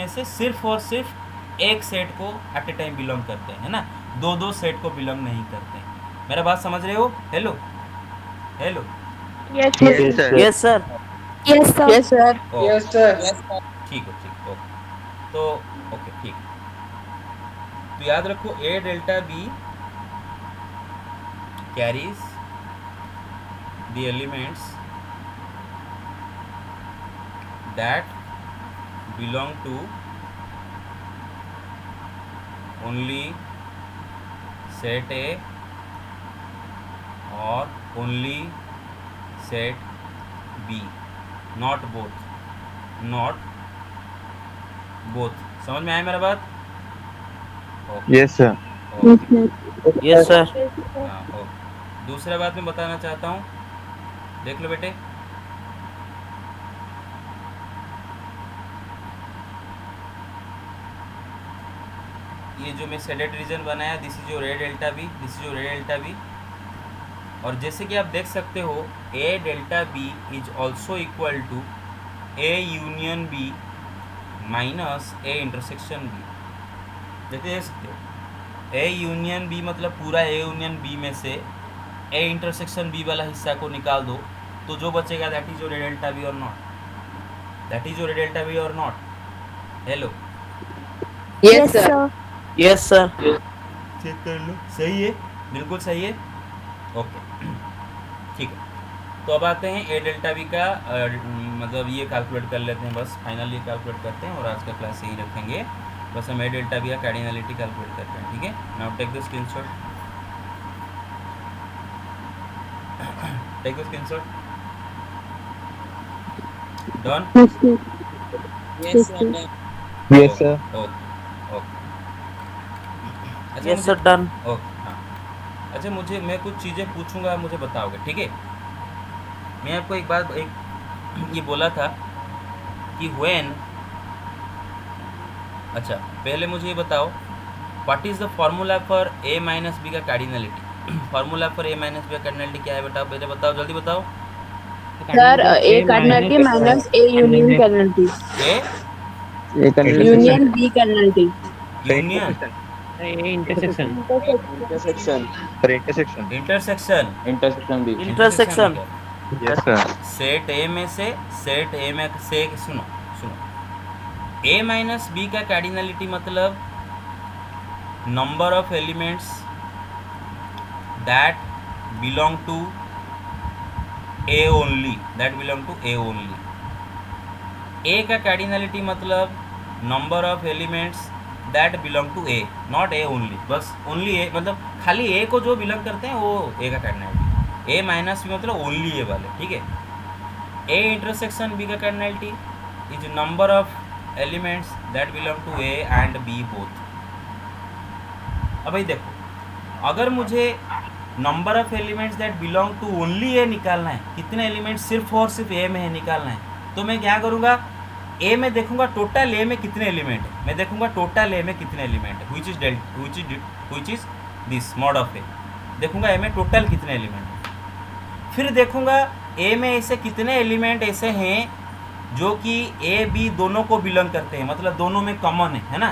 से सिर्फ और सिर्फ एक सेट को एट ए टाइम बिलोंग करते हैं, है ना। 2 सेट को बिलोंग नहीं करते हैं। मेरा बात समझ रहे हो? Hello hello Yes, Yes, sir. sir. Yes sir. Yes, sir. Yes, sir. Okay, ठीक है ठीक ओके। तो ओके ठीक, तो याद रखो A delta B carries the elements that belong to only set A or only set B, not both, not both. समझ में आया मेरा बात? Yes sir. Okay, yes sir. हाँ ओके। दूसरा बात मैं बताना चाहता हूँ, देख लो बेटे। ये जो मैं शेडेड रीजन बनाया, this is your A delta B, this is your A delta B. और जैसे कि आप देख सकते हो A delta B is also equal to A union B minus A intersection B. जैसे देख सकते हो ए यूनियन बी मतलब पूरा ए यूनियन बी में से ए इंटरसेक्शन बी वाला हिस्सा को निकाल दो, तो जो बचेगा that is your A delta B और not, that is your A delta B और not. Hello, Yes, sir. Yes sir. Check कर लो, सही है, बिल्कुल सही है। ओके ठीक है, तो अब आते हैं ए डेल्टा बी का मतलब ये कैलकुलेट कर लेते हैं, बस फाइनल ये कैलकुलेट करते हैं और आज का क्लास यही रखेंगे। बस हम ए डेल्टा बी का कार्डिनलिटी कैलकुलेट करते हैं, ठीक है। Now take the screenshot, take the screenshot. Done? Yes, sir. Yes sir. Okay okay, अच्छा यस सर, डन। ओके हाँ, अच्छा मुझे, मैं कुछ चीज़ें पूछूंगा, मुझे बताओगे, ठीक है। मैं आपको एक बात ये बोला था कि व्हेन, अच्छा पहले मुझे ये बताओ what is the formula for A minus B का cardinality. Formula for A minus B का कार्डिनलिटी क्या है बेटा, पहले बताओ, जल्दी बताओ। Sir, A cardinality minus A union cardinality. A Union B cardinality. Union Intersection. Sir intersection. Intersection B. Intersection. Yes sir. Set A में से, सेट ए में से, सुनो सुनो, ए माइनस बी का कार्डिनलिटी मतलब number of elements that belong to A only, that belong to A only. A का cardinality मतलब number of elements that belong to A, not A only, बस only A मतलब खाली ए को जो belong करते हैं वो ए का कार्डिनलिटी। ए माइनस बी मतलब ओनली ए वाले, ठीक है। ए इंटरसेक्शन बी का cardinality is number of elements that belong to A and B both. अब भाई देखो, अगर मुझे number of elements that belong to only A निकालना है, कितने एलिमेंट्स सिर्फ और सिर्फ ए में है निकालना है, तो मैं क्या करूँगा, ए में देखूंगा टोटल ए में कितने एलिमेंट है, मैं देखूंगा टोटल ए में कितने एलिमेंट है, which is this mod of A, देखूंगा ए में टोटल कितने एलिमेंट है। फिर देखूंगा ए में ऐसे कितने एलिमेंट ऐसे हैं जो कि ए बी दोनों को बिलोंग करते हैं, मतलब दोनों में कॉमन है ना,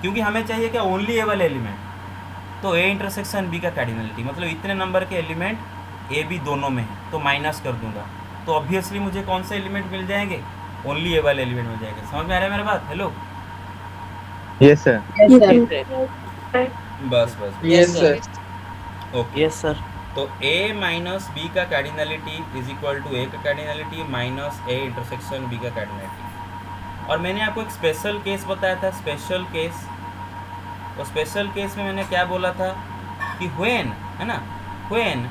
क्योंकि हमें चाहिए क्या, ओनली ए वाले एलिमेंट। तो ए इंटरसेक्शन बी का कार्डिनलिटी मतलब इतने नंबर के एलिमेंट ए बी दोनों में है, तो माइनस कर दूंगा, तो ऑब्वियसली मुझे कौन से एलिमेंट मिल जाएंगे, ओनली ए वाले एलिमेंट मिल जाएंगे। समझ में आ रहा है मेरा बात? Hello, yes sir. Yes, sir. बस बस Yes, sir. Okay. Yes sir. तो ए माइनस बी का cardinality is equal to A का cardinality minus A intersection B का कार्डिनलिटी। और मैंने आपको एक स्पेशल केस बताया था, स्पेशल केस, और स्पेशल केस में मैंने क्या बोला था कि व्हेन, है ना, when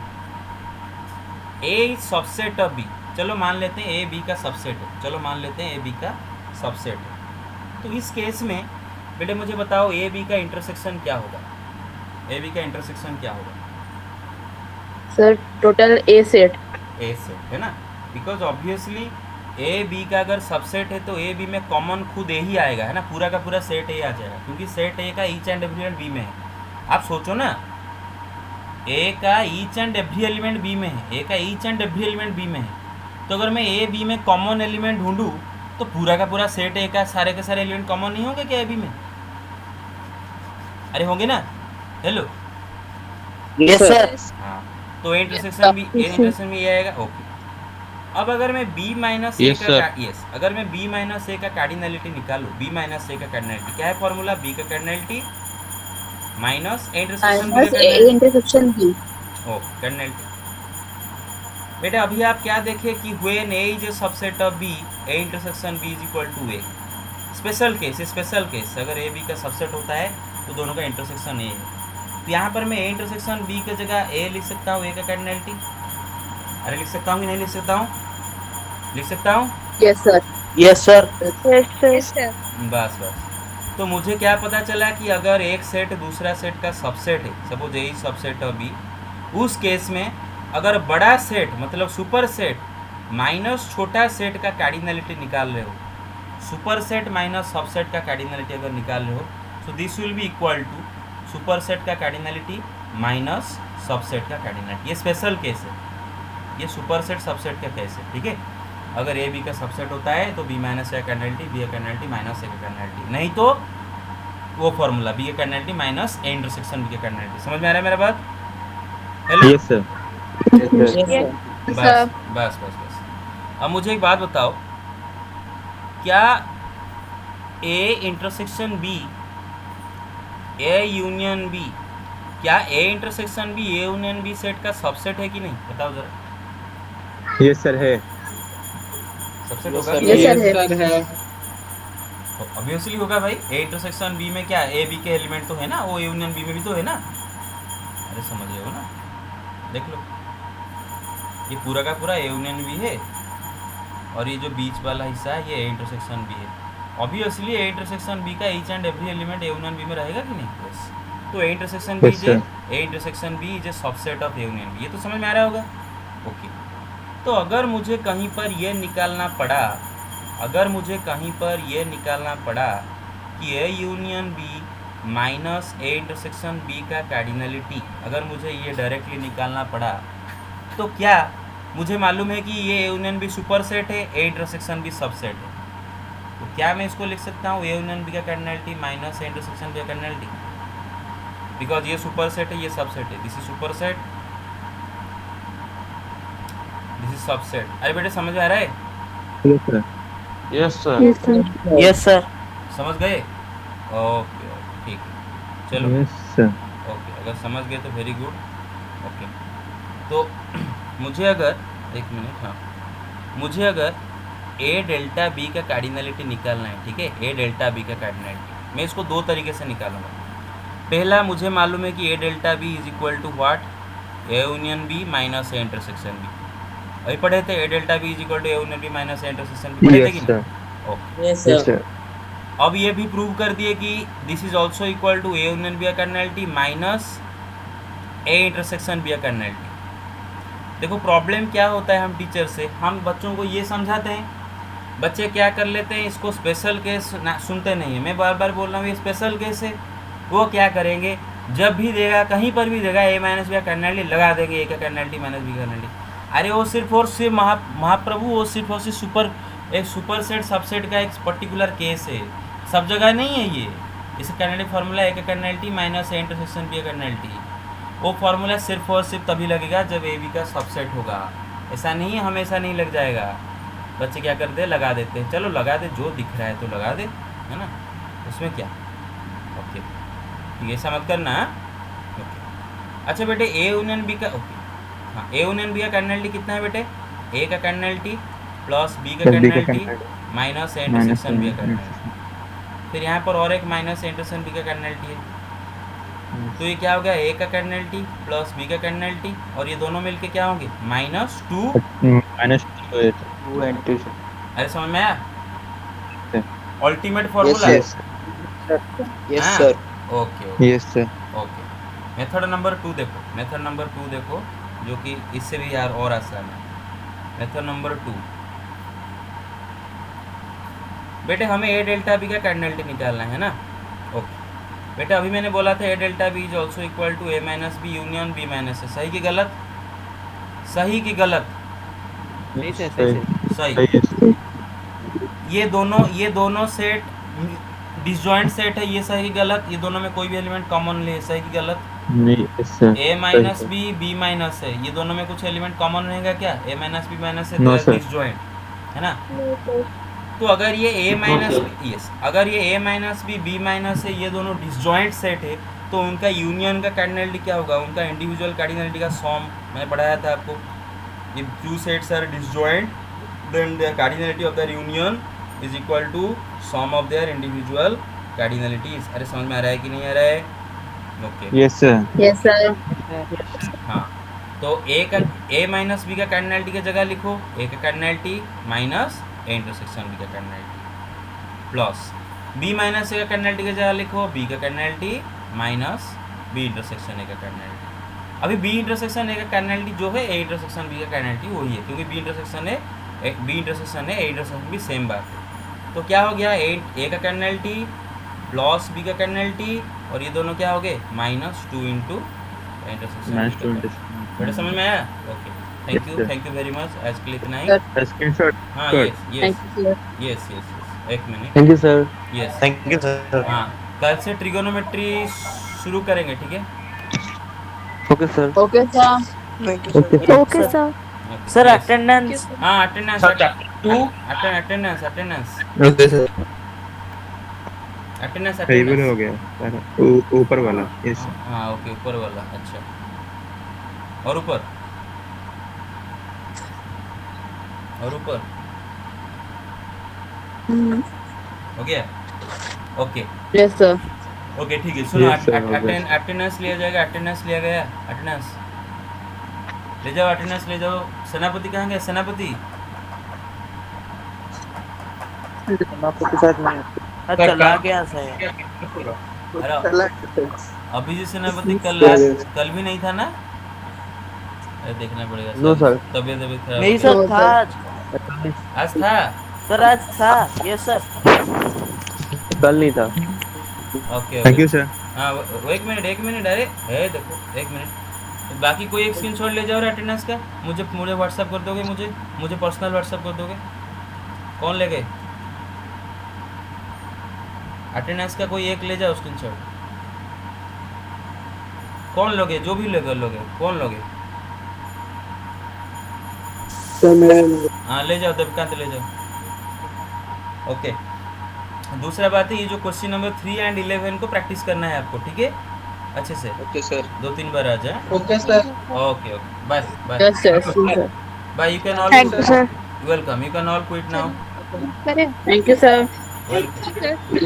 A is subset of B, चलो मान लेते हैं ए बी का सबसेट है, चलो मान लेते हैं ए बी का सबसेट है, तो इस केस में बेटे मुझे बताओ ए बी का इंटरसेक्शन क्या होगा, ए बी का इंटरसेक्शन क्या होगा, Sir, total A set. A set है ना, बिकॉज ऑब्वियसली ए बी का अगर सबसेट है तो ए बी में कॉमन खुद ए ही आएगा, है ना, पूरा का पूरा सेट ए आ जाएगा, क्योंकि सेट ए का each and every element B में है। आप सोचो ना, ए का each and every element B में है, ए का each and every element B में है, तो अगर मैं ए बी में कॉमन एलिमेंट ढूंढूं तो पूरा का पूरा सेट ए का सारे के सारे एलिमेंट कॉमन नहीं होंगे क्या ए बी में? अरे होंगे ना? Hello, yes sir. हाँ, तो इंटरसेक्शन भी, ए इंटरसेक्शन भी ये आएगा। ओके, अब अगर मैं b माइनस ए Yes, sir. का, यस, अगर मैं b माइनस ए का कार्डिनलिटी निकालूं, b माइनस ए का कार्डिनलिटी क्या है फॉर्मूला, b का cardinality minus A intersection b Minus का A कार्डिनलिटी। intersection B. ओ कार्डिनलिटी, बेटा अभी आप क्या देखें कि when a is a subset of b, a intersection b is equal to a, special case अगर ए बी का सबसेट होता है तो दोनों का इंटरसेक्शन ए है। तो यहाँ पर मैं ए इंटरसेक्शन बी की जगह ए लिख सकता हूँ, ए का कार्डिनैलिटी। अरे लिख सकता हूँ कि नहीं लिख सकता हूँ? लिख सकता हूँ। Yes, sir. Yes sir. Yes, sir. बस तो मुझे क्या पता चला कि अगर एक सेट दूसरा सेट का सबसेट है, suppose A subset of B, उस केस में अगर बड़ा सेट मतलब सुपर सेट माइनस छोटा सेट का कार्डिनैलिटी निकाल रहे हो, सुपर सेट माइनस सबसेट का कार्डिनैलिटी अगर निकाल रहे हो, so this will be equal to superset का कार्डिनैलिटी माइनस सबसेट का कार्डिनैलिटी। ये स्पेशल केस है, ये सुपर सेट सबसेट का केस है, ठीक है। अगर ए बी का सबसेट होता है तो B minus A cardinality, B का कार्डिनैलिटी माइनस ए का कार्डिनैलिटी, नहीं तो वो फॉर्मूला बी का cardinality minus A intersection B का कार्डिनैलिटी। समझ में आ रहा है मेरा बात? हेलो। Yes sir. बस बस बस बस। अब मुझे एक बात बताओ, क्या A intersection B, A union B, क्या A intersection B A union B set का सबसेट है कि नहीं? बताओ जरा। यस सर है। सबसेट होगा? Yes, sir, है। ऑब्वियसली होगा भाई। ए इंटरसेक्शन बी में क्या ए बी के एलिमेंट तो है ना, वो यूनियन बी में भी तो है ना। अरे समझ रहे हो ना? देख लो, ये पूरा का पूरा ए यूनियन बी है और ये जो बीच वाला हिस्सा है ये ए इंटरसेक्शन बी है। ऑब्वियसली ए इंटरसेक्शन बी का each and every element A union B में रहेगा कि नहीं? यस। तो A intersection B Yes, sir. A intersection B is a subset of A union B. ये तो समझ में आ रहा होगा? ओके। तो अगर मुझे कहीं पर ये निकालना पड़ा, अगर मुझे कहीं पर ये निकालना पड़ा कि A union B minus A intersection B का कार्डिनैलिटी, अगर मुझे ये डायरेक्टली निकालना पड़ा, तो क्या मुझे मालूम है कि ये ए यूनियन बी सुपर सेट है, ए इंटरसेक्शन बी सबसेट है, तो क्या मैं इसको लिख सकता हूँ ए यूनियन बी का cardinality minus A intersection B का कार्डिनैलिटी? बिकॉज ये सुपर सेट है, ये सबसेट है। This is super set, this is subset. अरे बेटे समझ में आ रहा है? Yes sir. Yes sir. Yes, sir. Yes sir. समझ गए? ओके ठीक है, चलो यस सर। ओके। अगर समझ गए तो वेरी गुड। ओके, तो मुझे अगर एक मिनट, हाँ, मुझे अगर ए डेल्टा बी का कार्डिनैलिटी निकालना है, ठीक है, ए डेल्टा बी का कार्डिनैलिटी, मैं इसको दो तरीके से निकालूंगा। पहला, मुझे मालूम है कि A delta B is equal to what, A union B minus A intersection B. अभी पढ़े थे A delta B is equal to A union B minus A intersection B, पढ़े थे कि यस नहीं? Sir. Okay. Yes, yes sir. Sir. अब ये भी प्रूव कर दिए कि this is also equal to A union B का cardinality minus A intersection B का कार्डिनैलिटी। देखो प्रॉब्लम क्या होता है, हम टीचर से हम बच्चों को ये समझाते हैं, बच्चे क्या कर लेते हैं, इसको स्पेशल केस ना सुनते नहीं है। मैं बार बार बोल रहा हूँ ये स्पेशल केस है। वो क्या करेंगे, जब भी देगा कहीं पर भी देगा ए माइनस बी का कार्डिनैलिटी लगा देंगे, ए का कार्डिनैलिटी माइनस बी का कार्डिनैलिटी। अरे वो सिर्फ और सिर्फ महाप्रभु वो सिर्फ और सिर्फ एक सुपर सेट सबसेट का एक पर्टिकुलर केस है, सब जगह नहीं है ये। इसका कार्डिनैलिटी फार्मूला ए का cardinality minus A intersection B का कार्डिनैलिटी, वो फार्मूला सिर्फ और सिर्फ तभी लगेगा जब ए बी का सबसेट होगा। ऐसा नहीं है हमेशा नहीं लग जाएगा। बच्चे क्या करते हैं, लगा देते हैं, चलो लगा दे, जो दिख रहा है तो लगा दे, है ना, उसमें क्या। ओके ठीक है, ऐसा मत करना। ओके अच्छा बेटे, ए यूनियन बी का, ओके हाँ, ए यूनियन बी का कार्डिनैलिटी कितना है बेटे, ए का कार्डिनैलिटी प्लस बी का cardinality minus A intersection B का कार्डिनैलिटी। फिर यहाँ पर और एक माइनस ए इंटरसेक्शन बी का कार्डिनैलिटी है, तो ये क्या हो गया, ए का कार्डिनैलिटी प्लस बी का कार्डिनैलिटी, और ये दोनों मिलके क्या होंगे, माइनस टू। अरे समझ में आया? Ultimate formula. Yes Yes, sir. Okay okay yes sir. Okay. Method number 2 देखो, मेथड नंबर 2 देखो, जो कि इससे भी यार और आसान है। मेथड नंबर 2, बेटे हमें ए डेल्टा बी का कार्डिनैलिटी निकालना है ना। ओके बेटा, अभी मैंने बोला था A delta B is also equal to A minus B union B minus A. सही कि गलत? सही कि गलत? सही से, सही से. सही। ये दोनों सेट डिसजॉइंट सेट है, ये सही कि गलत? ये दोनों में कोई भी एलिमेंट कॉमन नहीं है, सही कि गलत? नहीं यस सर। ए माइनस बी बी माइनस है, ये दोनों में कुछ एलिमेंट कॉमन रहेगा क्या? ए माइनस बी माइनस है, No, sir. डिसजॉइंट है ना। No, sir. तो अगर ये ए माइनस यस, अगर ये ए माइनस बी बी माइनस है, ये दोनों डिसजॉइंट सेट है, तो उनका यूनियन का कार्डिनैलिटी क्या होगा, उनका इंडिविजुअल कार्डिनैलिटी का सम मैंने पढ़ाया था आपको। If two sets are disjoint, then the cardinality of their union is equal to sum of their individual cardinalities. अरे समझ में आ रहा है कि नहीं आ रहा है? Okay yes sir. Yes, sir. हाँ, तो ए माइनस बी का कार्डिनलिटी की जगह लिखो ए का cardinality minus A intersection B का cardinality plus B minus A का कार्डिनलिटी की जगह लिखो बी का cardinality minus B intersection A का कार्डिनलिटी। अभी बी इंटरसेक्शन ए का कार्डिनलिटी जो है ए इंटरसेक्शन बी का कार्डिनलिटी वही है, क्योंकि बी इंटरसेक्शन है बी इंटरसेक्शन है ए इंटरसेक्शन बी सेम बात है। तो क्या हो गया ए का कार्डिनलिटी प्लस बी का कार्डिनलिटी और ये दोनों क्या हो गए माइनस 2 इंटू इंटरसेक्शन। बेटा समझ में आया? Okay Yes, sir. Thank you very much. आज के लिए इतना ही। Sir. स्क्रीनशॉट। हाँ Good. Yes Thank you, sir. Yes yes एक मिनट। Thank you sir. Yes thank you sir. हाँ, कल से ट्रिगोनोमेट्री शुरू करेंगे, ठीक है? Okay sir. Okay, sir. Okay, sir. Sir Yes. Attendance हाँ attendance attendance attendance okay sir. Attendance table हो अटेंडेंस। गया सर, ऊपर वाला। यस। हाँ ओके ऊपर वाला, अच्छा और ऊपर और ऊपर हो गया? Okay Yes, sir. ओके ठीक है। सुनो Yes, sir, हो गया। अटेंडेंस लिया जाएगा, अटेंडेंस लिया गया, अटेंडेंस ले जाओ, अटेंडेंस ले जाओ। सेनापति कहाँ गए? सेनापति चला गया सर। अरे अभी जी सेनापति कल भी नहीं था ना? अरे देखना पड़ेगा नो सर। तबीयत खराब नहीं हो सर No, था sir. आज। आज था? सर आज था। Yes sir. कल नहीं था। Okay thank you sir. हाँ एक मिनट अरे है देखो एक मिनट। बाकी कोई एक स्क्रीनशॉट ले जाओ अटेंडेंस का, मुझे व्हाट्सअप कर दोगे, मुझे पर्सनल व्हाट्सअप कर दोगे। कौन ले गए अटेंडेंस का? कोई एक ले जाओ स्क्रीनशॉट। कौन लोगे? जो भी लोगे कौन लोगे? हाँ ले जाओ, देवकांत ले जाओ। ओके दूसरा बात है, ये जो क्वेश्चन नंबर 3 एंड 11 को प्रैक्टिस करना है आपको, ठीक है? अच्छे से Okay, sir. 2-3 बार आ जाए। Okay, sir. Okay bye bye Yes, sir. Sure. Bye. You can all Thank you, sir. Welcome, you can all quit now. Thank you, sir. Welcome.